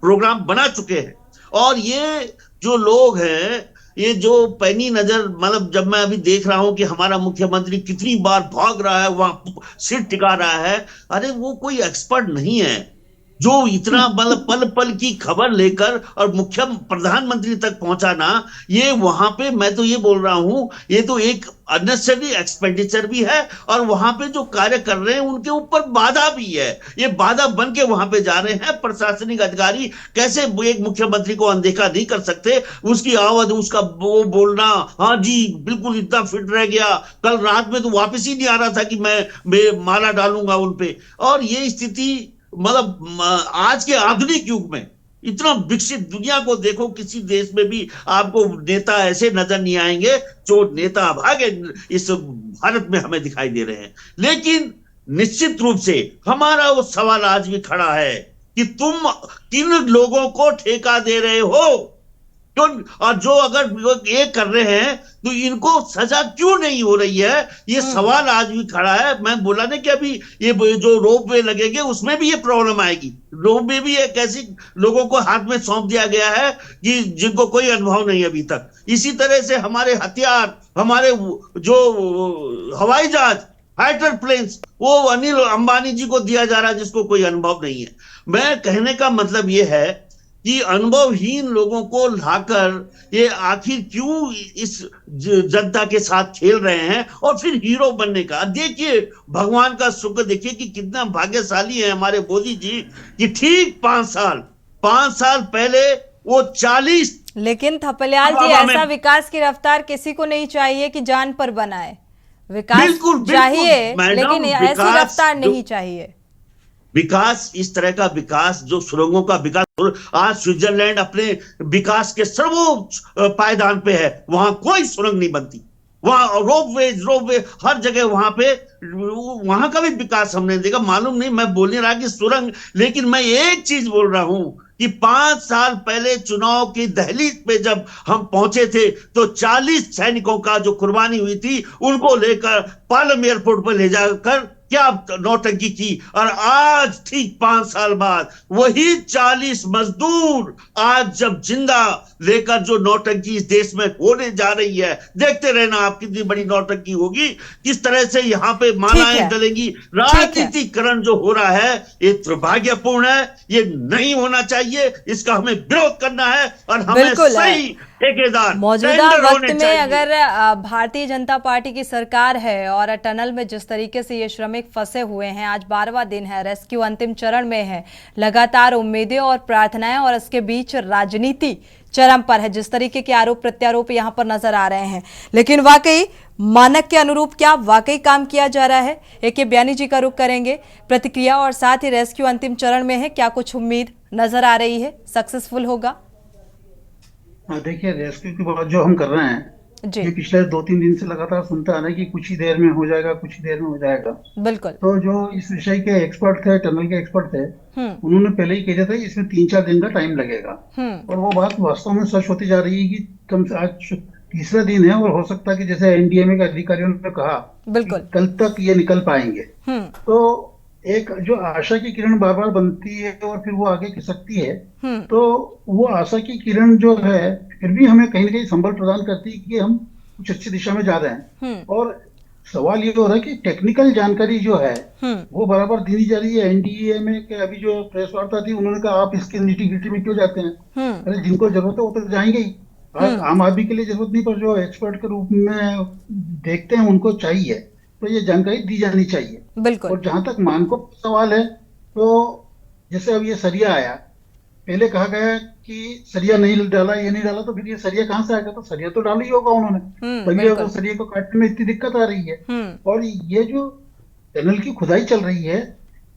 प्रोग्राम बना चुके हैं। और ये जो लोग हैं, ये जो पैनी नजर, मतलब जब मैं अभी देख रहा हूं कि हमारा मुख्यमंत्री कितनी बार भाग रहा है, वहां सिर टिका रहा है, अरे वो कोई एक्सपर्ट नहीं है जो इतना पल पल की खबर लेकर और मुख्य प्रधानमंत्री तक पहुंचाना। ये वहां पे मैं तो ये बोल रहा हूं, ये तो एक अननेसेसरी एक्सपेंडिचर भी है और वहां पे जो कार्य कर रहे हैं उनके ऊपर बाधा भी है। ये बाधा बन के वहां पे जा रहे हैं। प्रशासनिक अधिकारी कैसे एक मुख्यमंत्री को अनदेखा नहीं कर सकते। उसकी आवाज, उसका वो बोलना, हाँ जी बिल्कुल इतना फिट रह गया, कल रात में तो वापस ही नहीं आ रहा था कि मैं माला डालूंगा उनपे। और ये स्थिति, मतलब आज के आधुनिक युग में इतना विकसित दुनिया को देखो, किसी देश में भी आपको नेता ऐसे नजर नहीं आएंगे जो नेता भागे इस भारत में हमें दिखाई दे रहे हैं। लेकिन निश्चित रूप से हमारा वो सवाल आज भी खड़ा है कि तुम किन लोगों को ठेका दे रहे हो, और जो अगर ये कर रहे हैं तो इनको सजा क्यों नहीं हो रही है, ये सवाल आज भी खड़ा है। मैं बोला ना कि अभी ये जो रोप वे लगेंगे उसमें भी ये प्रॉब्लम आएगी। रोप वे भी एक ऐसी लोगों को हाथ में सौंप दिया गया है कि जिनको कोई अनुभव नहीं अभी तक। इसी तरह से हमारे हथियार, हमारे जो हवाई जहाज, फाइटर प्लेन्स, वो अनिल अंबानी जी को दिया जा रहा है जिसको कोई अनुभव नहीं है। मैं कहने का मतलब ये है कि अनुभवहीन लोगों को लाकर ये आखिर क्यों इस जनता के साथ खेल रहे हैं और फिर हीरो बनने का। देखिए भगवान का शुक्र देखिए कि कितना भाग्यशाली है हमारे मोदी जी कि ठीक 5 साल पहले वो 40। लेकिन थपलियाल जी, ऐसा विकास की रफ्तार किसी को नहीं चाहिए कि जान पर बनाए। विकास बिल्कुल चाहिए, लेकिन ऐसी रफ्तार नहीं चाहिए। विकास, इस तरह का विकास, जो सुरंगों का विकास, आज स्विट्जरलैंड अपने विकास के सर्वोच्च पायदान पे है, वहां कोई सुरंग नहीं बनती। वहां रोपवे हर जगह, वहां का भी विकास हमने देखा। मालूम नहीं, मैं बोल नहीं रहा कि सुरंग, लेकिन मैं एक चीज बोल रहा हूं कि 5 साल पहले चुनाव की दहलीज पे जब हम पहुंचे थे तो 40 सैनिकों का जो कुर्बानी हुई थी उनको लेकर पालम एयरपोर्ट पर ले जाकर क्या नौटंकी की। और आज ठीक 5 साल बाद वही 40 मजदूर आज जब जिंदा लेकर जो नौटंकी इस देश में होने जा रही है, देखते रहना आप कितनी बड़ी नौटंकी होगी, किस तरह से यहाँ पे मालाएं डलेंगी। राजनीतिकरण जो हो रहा है ये दुर्भाग्यपूर्ण है, ये नहीं होना चाहिए, इसका हमें विरोध करना है और हमें सही ठेकेदार मौजूदा वक्त में अगर भारतीय जनता पार्टी की सरकार है और टनल में जिस तरीके से ये श्रमिक फंसे हुए हैं, आज 12वां दिन है, रेस्क्यू अंतिम चरण में है, लगातार उम्मीदें और प्रार्थनाएं और इसके बीच राजनीति चरम पर है, जिस तरीके के आरोप प्रत्यारोप यहाँ पर नजर आ रहे हैं। लेकिन वाकई मानक के अनुरूप क्या वाकई काम किया जा रहा है? एक बयानी जी का रुख करेंगे, प्रतिक्रिया, और साथ ही रेस्क्यू अंतिम चरण में है, क्या कुछ उम्मीद नजर आ रही है, सक्सेसफुल होगा? देखिए रेस्क्यू की बात जो हम कर रहे हैं जी। ये पिछले 2-3 दिन से लगातार सुनते आ रहे हैं कि कुछ ही देर में हो जाएगा, कुछ ही देर में हो जाएगा। बिल्कुल। तो जो इस विषय के एक्सपर्ट थे, टनल के एक्सपर्ट थे, उन्होंने पहले ही कह दिया था कि इसमें 3-4 दिन का टाइम लगेगा। और वो बात वास्तव में सच होती जा रही है कि कम से आज तीसरा दिन है और हो सकता है कि जैसे एनडीएमए के अधिकारियों ने कहा, बिल्कुल, कल तक ये निकल पाएंगे। तो एक जो आशा की किरण बार बार बनती है और फिर वो आगे खिसकती है, तो वो आशा की किरण जो है फिर भी हमें कहीं ना कहीं संबल प्रदान करती है कि हम कुछ अच्छी दिशा में जा रहे हैं। और सवाल ये हो रहा है कि टेक्निकल जानकारी जो है वो बराबर दी जा रही है। एनडीएमए के अभी जो प्रेस वार्ता थी, उन्होंने कहा आप इसके निटी-ग्रिटी में क्यों जाते हैं? अरे जिनको जरूरत है वो तो जाएंगे ही। आम आदमी के लिए जरूरत नहीं, पर जो एक्सपर्ट के रूप में देखते हैं उनको चाहिए, तो ये जानकारी दी जानी चाहिए। बिल्कुल। और जहां तक मानकों का सवाल है, तो जैसे अब ये सरिया आया, पहले कहा गया कि सरिया नहीं डाला, ये नहीं डाला, तो फिर ये सरिया कहाँ से आएगा? तो सरिया तो डाला ही होगा उन्होंने, तभी अगर सरिया को काटने में इतनी दिक्कत आ रही है। और ये जो टनल की खुदाई चल रही है,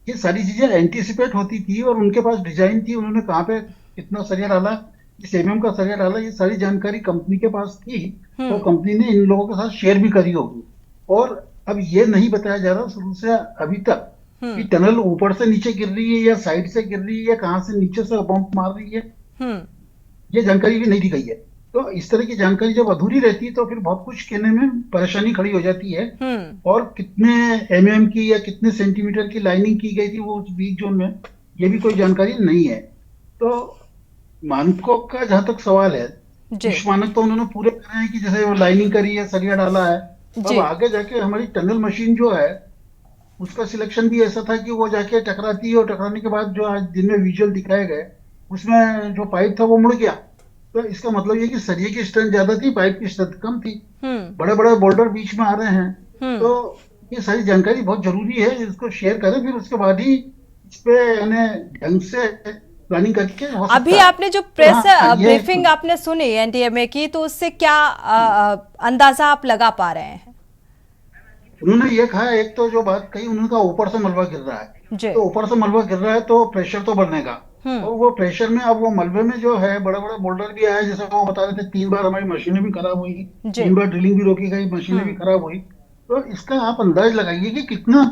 ये सारी चीजें एंटीसिपेट होती थी और उनके पास डिजाइन थी, उन्होंने कहाँ पे कितना सरिया डाला, इस एमएम का सरिया डाला, ये सारी जानकारी कंपनी के पास थी, तो कंपनी ने इन लोगों के साथ शेयर भी करी होगी। और अब ये नहीं बताया जा रहा शुरू से अभी तक कि टनल ऊपर से नीचे गिर रही है या साइड से गिर रही है या कहां से नीचे से बम्प मार रही है, ये जानकारी भी नहीं दी गई है। तो इस तरह की जानकारी जब अधूरी रहती है तो फिर बहुत कुछ कहने में परेशानी खड़ी हो जाती है। और कितने एमएम की या कितने सेंटीमीटर की लाइनिंग की गई थी वो उस वीक जोन में, ये भी कोई जानकारी नहीं है। तो मानकों का जहां तक सवाल है, कुछ मानक तो उन्होंने पूरे करे हैं कि जैसे वो लाइनिंग करी है, सरिया डाला है। अब आगे जाके हमारी टनल मशीन जो है उसका सिलेक्शन भी ऐसा था कि वो जाके टकराती है और टकराने के बाद जो आज दिन में विजुअल दिखाए गए उसमें जो पाइप था वो मुड़ गया। तो इसका मतलब ये कि सरिये की स्ट्रेंथ ज्यादा थी, पाइप की स्ट्रेंथ कम थी। बड़े बड़े बोल्डर बीच में आ रहे हैं, तो ये सारी जानकारी बहुत जरूरी है, इसको शेयर करें, फिर उसके बाद ही इस पे ढंग से प्लानिंग करके हो सकता है। अभी आपने जो प्रेस ब्रीफिंग आपने सुनी एनडीएमए की, तो उससे क्या अंदाजा आप लगा पा रहे हैं? उन्होंने ये कहा, एक तो जो बात कही उन्होंने कहा ऊपर से मलबा गिर रहा है, तो ऊपर से मलबा गिर रहा है तो प्रेशर तो बढ़नेगा। और वो प्रेशर में अब वो मलबे में जो है बड़े बड़े बोल्डर भी आए, जैसे वो बता रहे थे 3 बार हमारी मशीनें भी खराब हुई, 3 बार ड्रिलिंग भी रोकी गई, मशीनें भी खराब हुई। तो इसका आप अंदाज लगाइए कि कितना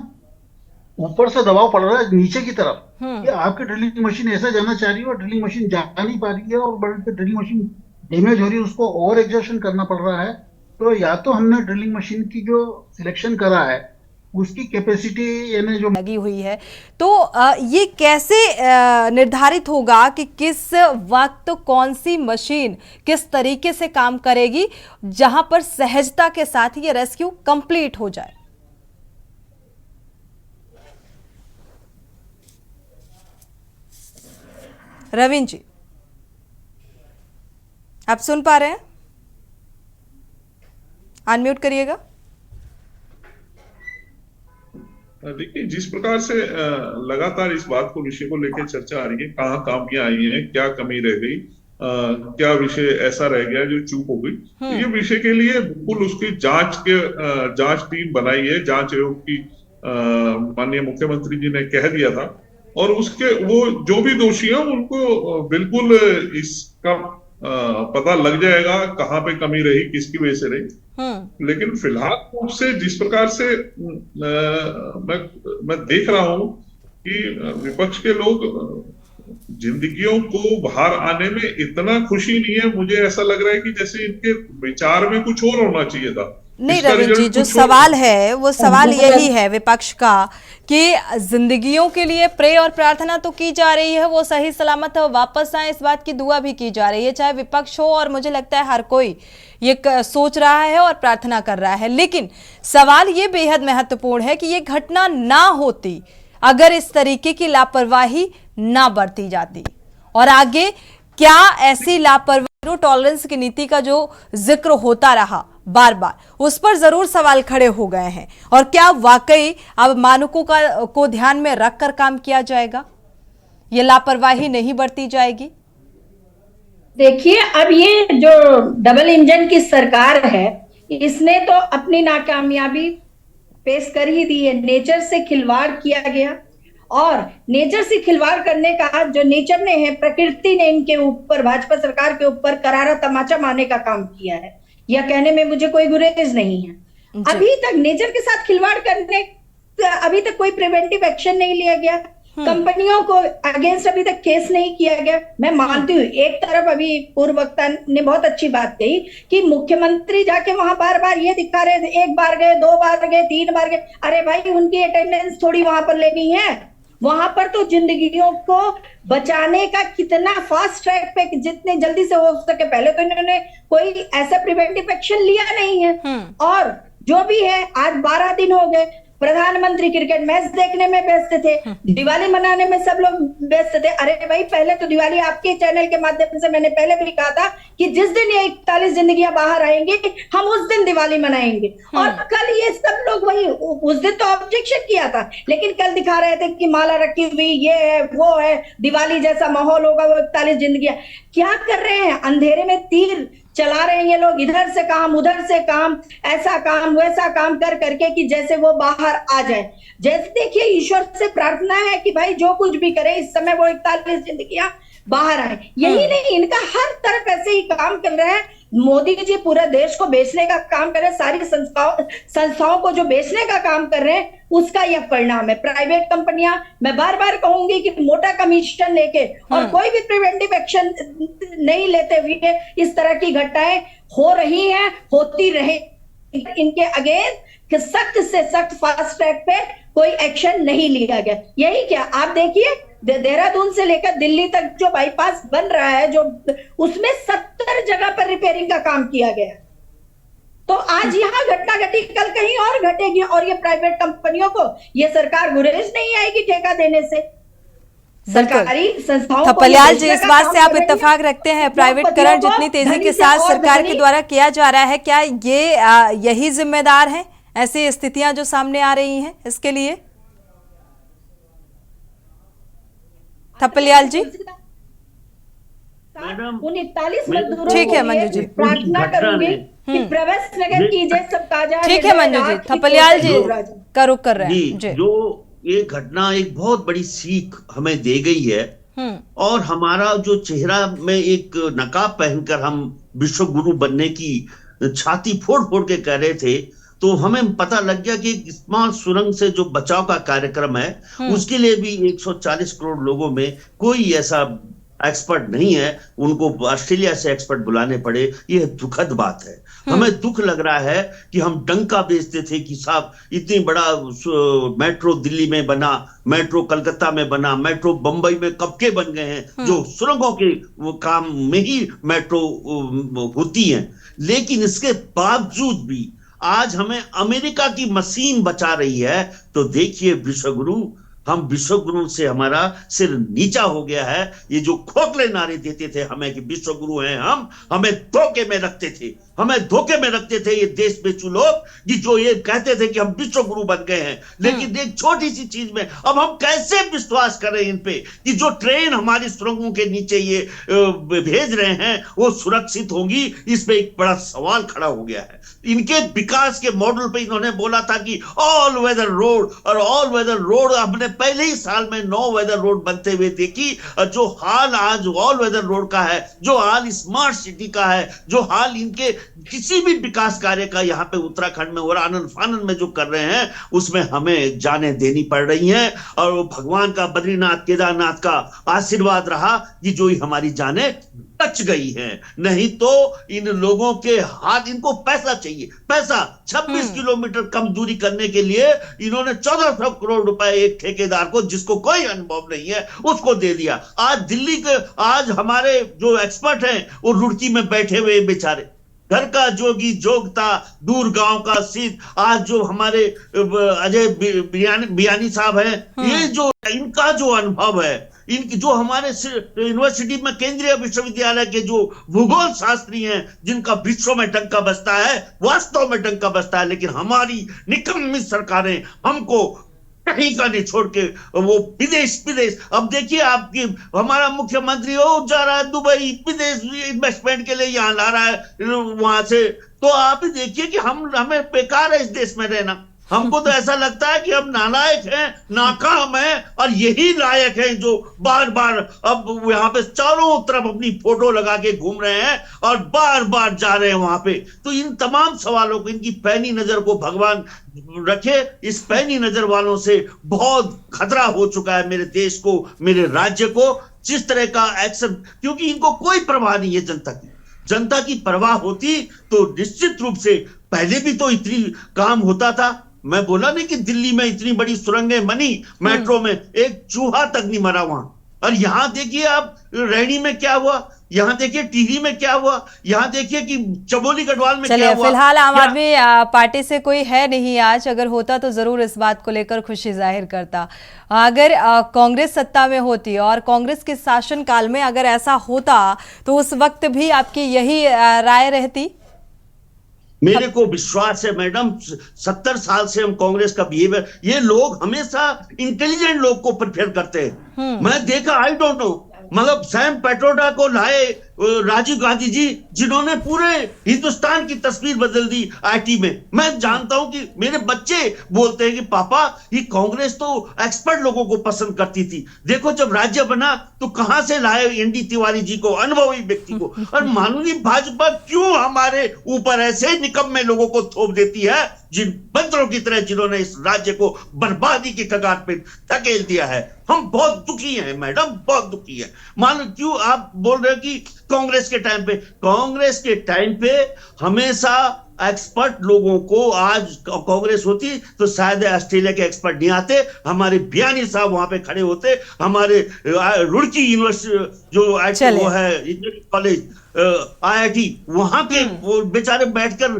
ऊपर से दबाव पड़ रहा है नीचे की तरफ, कि आपकी ड्रिलिंग मशीन ऐसा जाना चाह रही है और ड्रिलिंग मशीन जा नहीं पा रही है और बड़ी ड्रिलिंग मशीन डैमेज हो रही है, उसको ओवर एग्जर्शन करना पड़ रहा है। तो या तो हमने ड्रिलिंग मशीन की जो सिलेक्शन करा है उसकी कैपेसिटी यानी जो लगी हुई है, तो ये कैसे निर्धारित होगा कि किस वक्त कौन सी मशीन किस तरीके से काम करेगी जहां पर सहजता के साथ ये रेस्क्यू कंप्लीट हो जाए? रविंद्र जी, आप सुन पा रहे हैं? अनम्यूट करिएगा। देखिए, जिस प्रकार से लगातार इस बात को विषय को लेकर चर्चा आ रही है, कहाँ खामियां आई हैं, क्या कमी रह गई, क्या विषय ऐसा रह गया जो चूक हो गई, तो ये विषय के लिए बिल्कुल उसकी जांच टीम बनाई है। जांच आयोग की माननीय मुख्यमंत्री जी ने कह दिया था, और उसके वो जो भी दोषी हैं उनको बिल्कुल इसका पता लग जाएगा कहाँ पे कमी रही, किसकी वजह से रही। लेकिन फिलहाल रूप से जिस प्रकार से मैं देख रहा हूं कि विपक्ष के लोग जिंदगियों को बाहर आने में इतना खुशी नहीं है। मुझे ऐसा लग रहा है कि जैसे इनके विचार में कुछ और होना चाहिए था। नहीं रविंद्र जी, जो सवाल है वो सवाल यही है विपक्ष का कि जिंदगियों के लिए प्रे और प्रार्थना तो की जा रही है, वो सही सलामत वापस आए, इस बात की दुआ भी की जा रही है, चाहे विपक्ष हो, और मुझे लगता है हर कोई ये सोच रहा है और प्रार्थना कर रहा है। लेकिन सवाल ये बेहद महत्वपूर्ण है कि ये घटना ना होती अगर इस तरीके की लापरवाही ना बरती जाती, और आगे क्या ऐसी लापरवाही, जीरो टॉलरेंस की नीति का जो जिक्र होता रहा बार बार, उस पर जरूर सवाल खड़े हो गए हैं। और क्या वाकई अब मानकों को ध्यान में रखकर काम किया जाएगा, ये लापरवाही नहीं बरती जाएगी? देखिए, अब ये जो डबल इंजन की सरकार है, इसने तो अपनी नाकामयाबी पेश कर ही दी है। नेचर से खिलवाड़ किया गया, और नेचर से खिलवाड़ करने का जो नेचर ने है, प्रकृति ने इनके ऊपर, भाजपा सरकार के ऊपर करारा तमाचा मारने का काम किया है। यह कहने में मुझे कोई गुरेज नहीं है। अभी तक नेचर के साथ खिलवाड़ करने, अभी तक कोई प्रिवेंटिव एक्शन नहीं लिया गया, कंपनियों को अगेंस्ट अभी तक केस नहीं किया गया। मैं मानती हूँ एक तरफ अभी पूर्व वक्ता ने बहुत अच्छी बात कही कि मुख्यमंत्री जाके वहां बार बार ये दिखा रहे थे, 1 बार गए, 2 बार गए, 3 बार गए। अरे भाई, उनकी अटेंडेंस थोड़ी वहां पर ले गई है। वहां पर तो जिंदगियों को बचाने का कितना फास्ट ट्रैक पे जितने जल्दी से हो सके, पहले तो इन्होंने कोई ऐसा प्रिवेंटिव एक्शन लिया नहीं है। और जो भी है, आज 12 दिन हो गए, प्रधानमंत्री क्रिकेट मैच देखने में व्यस्त थे, दिवाली मनाने में सब लोग व्यस्त थे। अरे भाई, पहले तो दिवाली आपके चैनल के माध्यम से मैंने पहले भी कहा था कि जिस दिन ये 41 जिंदगियां बाहर आएंगी, हम उस दिन दिवाली मनाएंगे। और कल ये सब लोग वही, उस दिन तो ऑब्जेक्शन किया था, लेकिन कल दिखा रहे थे कि माला रखी हुई, ये है, वो है, दिवाली जैसा माहौल होगा, वो 41 जिंदगियां। क्या कर रहे हैं? अंधेरे में तीर चला रहे हैं ये लोग, इधर से काम, उधर से काम, ऐसा काम, वैसा काम कर करके कि जैसे वो बाहर आ जाए। जैसे देखिए, ईश्वर से प्रार्थना है कि भाई जो कुछ भी करे इस समय वो 41 जिंदगियां बाहर आए। यही नहीं, इनका हर तरफ ऐसे ही काम कर रहे हैं। मोदी जी पूरे देश को बेचने का काम कर रहे हैं, सारी संस्थाओं को जो बेचने का काम कर रहे हैं, उसका यह परिणाम है। प्राइवेट कंपनियां, मैं बार बार कहूंगी कि मोटा कमीशन लेके और कोई भी प्रिवेंटिव एक्शन नहीं लेते हुए इस तरह की घटनाएं हो रही हैं, होती रहे। इनके अगेंस्ट सख्त से सख्त फास्ट ट्रैक पे कोई एक्शन नहीं लिया गया। यही क्या, आप देखिए देहरादून से लेकर दिल्ली तक जो बाईपास बन रहा है, जो उसमें 70 जगह पर रिपेयरिंग का काम किया गया। तो आज यहाँ घटना घटी, कल कहीं और घटेगी। और ये प्राइवेट कंपनियों को ये सरकार गुरेज नहीं आएगी ठेका देने से। सरकारी संस्थाओं थपलियाल जी, इस बात से आप इत्तेफाक रखते हैं, प्राइवेटकरण जितनी तेजी के साथ सरकार के द्वारा किया जा रहा है, क्या ये यही जिम्मेदार है ऐसी स्थितियां जो सामने आ रही हैं इसके लिए? थपलियाल जी, उन 41 मजदूरों ठीक है मंजू जी, प्रार्थना करूंगी कि प्रवेश नगर कीजिए, सब ताजा। ठीक है मंजू जी, थपलियाल जी का रुख कर रहे हैं जी। जो ये घटना एक बहुत बड़ी सीख हमें दे गई है, और हमारा जो चेहरा में एक नकाब पहनकर हम विश्व गुरु बनने की छाती फोड़ फोड़ के कह रहे थे, तो हमें पता लग गया कि स्मार्ट सुरंग से जो बचाव का कार्यक्रम है, उसके लिए भी 140 करोड़ लोगों में कोई ऐसा एक्सपर्ट नहीं है। उनको ऑस्ट्रेलिया से एक्सपर्ट बुलाने पड़े, ये दुखद बात है। हमें दुख लग रहा है कि हम डंका बेचते थे कि साहब इतनी बड़ा मेट्रो दिल्ली में बना, मेट्रो कलकत्ता में बना, मेट्रो बंबई में कब के बन गए हैं, जो सुरंगों के काम में ही मेट्रो होती हैं। लेकिन इसके बावजूद भी आज हमें अमेरिका की मशीन बचा रही है। तो देखिए विश्वगुरु, हम विश्वगुरु से हमारा सिर नीचा हो गया है। ये जो खोखले नारे देते थे हमें कि विश्वगुरु हैं हम, हमें धोखे में रखते थे, हमें धोखे में रखते थे ये देश बेचू लोग, कि जो ये कहते थे कि हम विश्वगुरु बन गए हैं। लेकिन एक छोटी सी चीज में अब हम कैसे विश्वास करें इन पे कि जो ट्रेन हमारी सुरंगों के नीचे ये भेज रहे हैं वो सुरक्षित होंगी? इस पे एक बड़ा सवाल खड़ा हो गया है। इनके विकास के मॉडल पे इन्होंने बोला था कि ऑल वेदर रोड, और ऑल वेदर रोड हमने पहले ही साल में 9 वेदर रोड बनते हुए देखी। जो हाल आज ऑल वेदर रोड का है, जो हाल स्मार्ट सिटी का है, जो हाल इनके किसी भी विकास कार्य का यहाँ पे उत्तराखंड में और आनंद फानंद में जो कर रहे हैं, उसमें हमें जाने देनी पड़ रही हैं। और भगवान का, बद्रीनाथ केदारनाथ का आशीर्वाद रहा कि जो हमारी जाने बच गई हैं। नहीं तो इन लोगों के हाथ, इनको पैसा चाहिए, पैसा। 26 किलोमीटर कम दूरी करने के लिए इन्होंने 1400 करोड़ रुपए एक ठेकेदार को, जिसको कोई अनुभव नहीं है, उसको दे दिया। आज दिल्ली के, आज हमारे जो एक्सपर्ट हैं वो रुड़की में बैठे हुए बेचारे, घर का जोगी जोगता, दूर गांव का सिद्ध। आज जो हमारे अजय बियानी साहब हैं, ये जो इनका जो अनुभव है, इनकी जो हमारे यूनिवर्सिटी में, केंद्रीय विश्वविद्यालय के जो भूगोल शास्त्री हैं, जिनका विश्व में डंका बजता है, वास्तव में डंका बजता है। लेकिन हमारी निकम्मी सरकारें हमको कहीं का नहीं छोड़ के वो विदेश। अब देखिए आपकी, हमारा मुख्यमंत्री जा रहा है दुबई, विदेश इन्वेस्टमेंट के लिए यहाँ ला रहा है वहां से। तो आप देखिए कि हमें बेकार है इस देश में रहना। हमको तो ऐसा लगता है कि हम नालायक हैं, नाकाम हैं और यही लायक हैं जो बार बार अब यहाँ पे चारों तरफ अपनी फोटो लगा के घूम रहे हैं और बार बार जा रहे हैं वहां पे। तो इन तमाम सवालों को, इनकी पैनी नजर को भगवान रखे। इस पैनी नजर वालों से बहुत खतरा हो चुका है मेरे देश को, मेरे राज्य को, जिस तरह का एक्शन, क्योंकि इनको कोई परवाह नहीं है जनता की। जनता की परवाह होती तो निश्चित रूप से पहले भी तो इतनी काम होता था। मैं बोला नहीं कि दिल्ली में इतनी बड़ी सुरंगें बनी, मेट्रो में एक चूहा तक नहीं मरा वहां। और यहां देखिए आप रैणी में क्या हुआ, यहाँ देखिए टिहरी में क्या हुआ, यहाँ देखिए कि चमोली गढ़वाल में क्या हुआ। फिलहाल आम आदमी पार्टी से कोई है नहीं आज, अगर होता तो जरूर इस बात को लेकर खुशी जाहिर करता। अगर कांग्रेस सत्ता में होती और कांग्रेस के शासनकाल में अगर ऐसा होता तो उस वक्त भी आपकी यही राय रहती? मेरे को विश्वास है मैडम, 70 साल से हम कांग्रेस का बिहेवियर, ये लोग हमेशा इंटेलिजेंट लोग को प्रेफर करते हैं। मैं देखा, आई डोंट नो, मतलब सैम पेट्रोडा को लाए राजीव गांधी जी, जिन्होंने पूरे हिंदुस्तान की तस्वीर बदल दी आईटी में। मैं जानता हूं कि मेरे बच्चे बोलते हैं कि पापा ये कांग्रेस तो एक्सपर्ट लोगों को पसंद करती थी, देखो जब राज्य बना तो कहां से लाए एनडी तिवारी जी को, अनुभवी व्यक्ति को। और माननीय भाजपा क्यों हमारे ऊपर ऐसे निकम्मे लोगों को थोप देती है, जिन बंदरों की तरह, जिन्होंने इस राज्य को बर्बादी की कगार पे धकेल दिया है। हम बहुत दुखी हैं मैडम, बहुत दुखी हैं। मान क्यों आप बोल रहे हो कि कांग्रेस के टाइम पे हमेशा एक्सपर्ट लोगों को, आज कांग्रेस होती तो शायद ऑस्ट्रेलिया के एक्सपर्ट नहीं आते, हमारे बयानी साहब वहां पे खड़े होते, हमारे रुड़की यूनिवर्सिटी जो वो है इंजीनियरिंग कॉलेज IIT, वहां के वो बेचारे बैठकर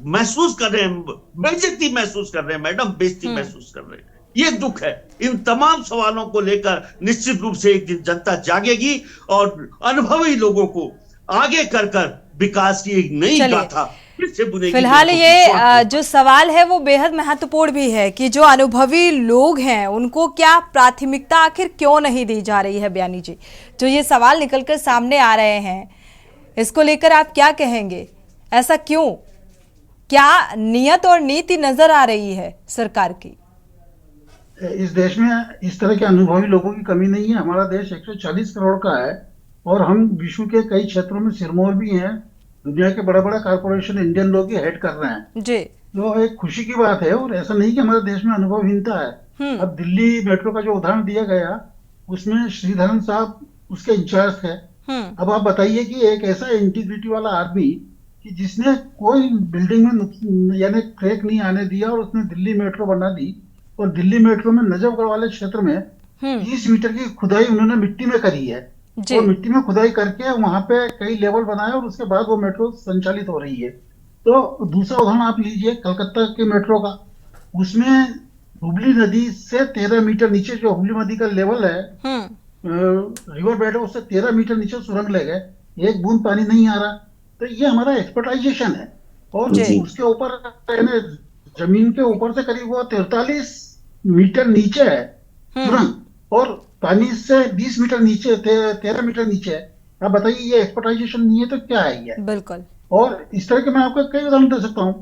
महसूस कर रहे हैं, बेइज्जती महसूस कर रहे हैं मैडम, बेइज्जती महसूस कर रहे हैं। ये दुख है। इन तमाम सवालों को लेकर निश्चित रूप से एक दिन जनता जागेगी और अनुभवी लोगों को आगे कर विकास की एक नई गाथा फिर से बुनेगी। फिलहाल ये जो सवाल है वो बेहद महत्वपूर्ण भी है कि जो अनुभवी लोग हैं उनको क्या प्राथमिकता आखिर क्यों नहीं दी जा रही है? बयानी जी, जो ये सवाल निकलकर सामने आ रहे हैं, इसको लेकर आप क्या कहेंगे? ऐसा क्यों? क्या नियत और नीति नजर आ रही है सरकार की? इस देश में इस तरह के अनुभवी लोगों की कमी नहीं है। हमारा देश 140 करोड़ का है और हम विश्व के कई क्षेत्रों में सिरमौर भी हैं। दुनिया के बड़ा बड़ा कारपोरेशन इंडियन लोग ही हेड कर रहे हैं जी। तो एक खुशी की बात है। और ऐसा नहीं कि हमारे देश में अनुभवहीनता है। अब दिल्ली मेट्रो का जो उदाहरण दिया गया उसमें श्रीधरन साहब उसके इंचार्ज थे। अब आप बताइए कि एक ऐसा इंटीग्रिटी वाला आदमी कि जिसने कोई बिल्डिंग में यानी क्रैक नहीं आने दिया और उसने दिल्ली मेट्रो बना दी, और दिल्ली मेट्रो में नजफगढ़ वाले क्षेत्र में 30 मीटर की खुदाई उन्होंने मिट्टी में करी है और मिट्टी में खुदाई करके वहां पे कई लेवल बनाए और उसके बाद वो मेट्रो संचालित हो रही है। तो दूसरा उदाहरण आप लीजिए कलकत्ता के मेट्रो का, उसमें हुबली नदी से 13 मीटर नीचे जो हुबली नदी का लेवल है, रिवर बेड है, उससे 13 मीटर नीचे सुरंग ले गए, एक बूंद पानी नहीं आ रहा। तो ये हमारा एक्सपर्टाइजेशन है। और उसके ऊपर जमीन के ऊपर से करीब वो 43 मीटर नीचे है सुरंग और पानी से 20 मीटर नीचे, 13 मीटर नीचे है। आप बताइए ये एक्सपर्टाइजेशन नहीं है तो क्या है ये? बिल्कुल। और इस तरह के मैं आपको कई उदाहरण दे सकता हूँ।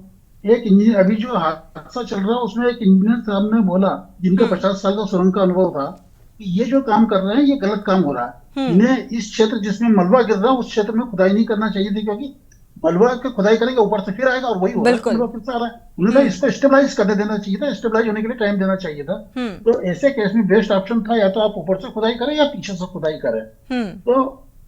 एक इंजीनियर, अभी जो हादसा चल रहा है उसमें एक इंजीनियर साहब ने बोला, जिनका 50 साल का सुरंग का अनुभव था, कि ये जो काम कर रहे हैं ये गलत काम हो रहा है। इन्हें इस क्षेत्र जिसमें मलबा गिर रहा है उस क्षेत्र में खुदाई नहीं करना चाहिए थी, क्योंकि मलबा के खुदाई करेंगे ऊपर से फिर आएगा और वही होगा, फिर से आ रहा है। उन्होंने इसको स्टेबलाइज कर देना चाहिए था, स्टेबलाइज होने के लिए टाइम देना चाहिए था। तो ऐसे केस में बेस्ट ऑप्शन था या तो आप ऊपर से खुदाई करें या पीछे से खुदाई करें। तो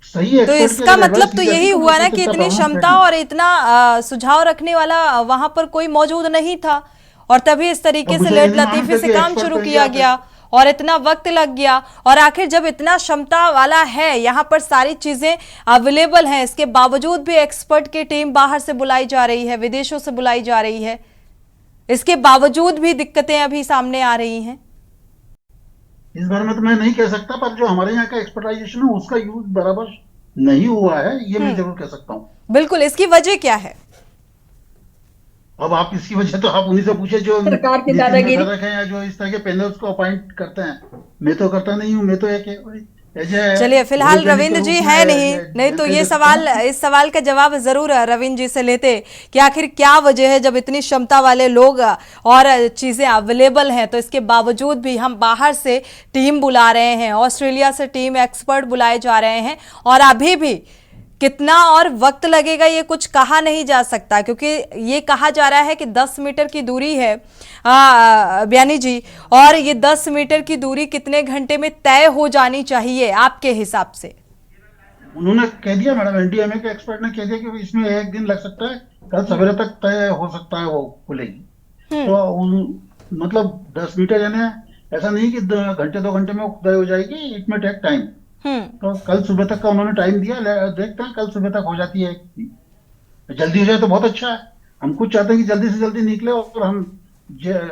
सही है। तो इसका मतलब तो यही हुआ ना कि इतनी क्षमता और इतना सुझाव रखने वाला वहां पर कोई मौजूद नहीं था और तभी इस तरीके से लेट लतीफी से काम शुरू किया गया और इतना वक्त लग गया। और आखिर जब इतना क्षमता वाला है, यहाँ पर सारी चीजें अवेलेबल हैं, इसके बावजूद भी एक्सपर्ट की टीम बाहर से बुलाई जा रही है, विदेशों से बुलाई जा रही है, इसके बावजूद भी दिक्कतें अभी सामने आ रही हैं। इस बारे में तो मैं नहीं कह सकता, पर जो हमारे यहाँ का एक्सपर्टाइजेशन है उसका यूज बराबर नहीं हुआ है, ये मैं जरूर कह सकता हूँ। बिल्कुल। इसकी वजह क्या है? अब आप इसकी वजह तो आप उन्हीं से पूछे जो सरकार की दादागिरी है या जो इस तरह के पैनल्स को अपॉइंट करते हैं। मैं तो करता नहीं हूँ, मैं तो एक चलिए फिलहाल रविंद्र जी है नहीं तो ये सवाल, इस सवाल का जवाब जरूर रविंद्र जी से लेते कि आखिर क्या वजह है जब इतनी क्षमता वाले लोग और चीजें अवेलेबल हैं तो इसके बावजूद भी हम बाहर से टीम बुला रहे हैं, ऑस्ट्रेलिया से टीम एक्सपर्ट बुलाए जा रहे हैं और अभी भी कितना और वक्त लगेगा ये कुछ कहा नहीं जा सकता, क्योंकि ये कहा जा रहा है कि 10 मीटर की दूरी है बयानी जी, और ये 10 मीटर की दूरी कितने घंटे में तय हो जानी चाहिए आपके हिसाब से? उन्होंने कह दिया मैडम, एनडीएमए के एक्सपर्ट ने कह दिया कि इसमें 1 दिन लग सकता है, कल सवेरे तक तय हो सकता है वो खुलेगी। तो मतलब 10 मीटर यानी ऐसा नहीं कि घंटे 2 घंटे में तय हो जाएगी, इट में टेक टाइम। तो कल सुबह तक का उन्होंने टाइम दिया, देखते हैं कल सुबह तक हो जाती है। जल्दी हो जाए तो बहुत अच्छा है, हम कुछ चाहते हैं कि जल्दी से जल्दी निकले और हम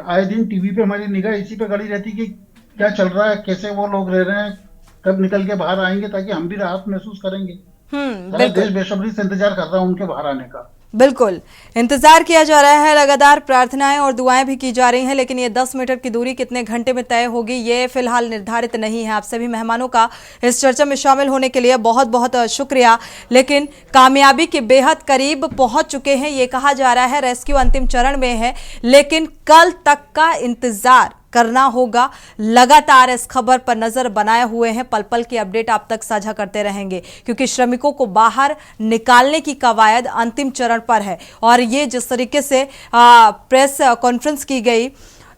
आए दिन टीवी पे हमारी निगाह इसी पे गड़ी रहती कि क्या चल रहा है, कैसे वो लोग रह रहे हैं, कब निकल के बाहर आएंगे, ताकि हम भी राहत महसूस करेंगे। सारा देश बेसब्री से इंतजार कर रहा है उनके बाहर आने का। बिल्कुल इंतजार किया जा रहा है, लगातार प्रार्थनाएं और दुआएं भी की जा रही हैं, लेकिन ये 10 मीटर की दूरी कितने घंटे में तय होगी ये फिलहाल निर्धारित नहीं है। आप सभी मेहमानों का इस चर्चा में शामिल होने के लिए बहुत बहुत शुक्रिया। लेकिन कामयाबी के बेहद करीब पहुंच चुके हैं, ये कहा जा रहा है रेस्क्यू अंतिम चरण में है, लेकिन कल तक का इंतजार करना होगा। लगातार इस खबर पर नजर बनाए हुए हैं, पल पल की अपडेट आप तक साझा करते रहेंगे, क्योंकि श्रमिकों को बाहर निकालने की कवायद अंतिम चरण पर है। और ये जिस तरीके से प्रेस कॉन्फ्रेंस की गई,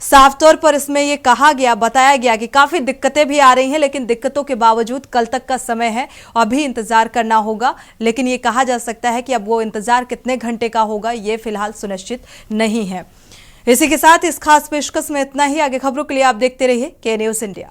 साफ तौर पर इसमें यह कहा गया, बताया गया कि काफी दिक्कतें भी आ रही हैं, लेकिन दिक्कतों के बावजूद कल तक का समय है, अभी इंतजार करना होगा। लेकिन ये कहा जा सकता है कि अब वो इंतजार कितने घंटे का होगा ये फिलहाल सुनिश्चित नहीं है। इसी के साथ इस खास पेशकश में इतना ही। आगे खबरों के लिए आप देखते रहिए के न्यूज़ इंडिया।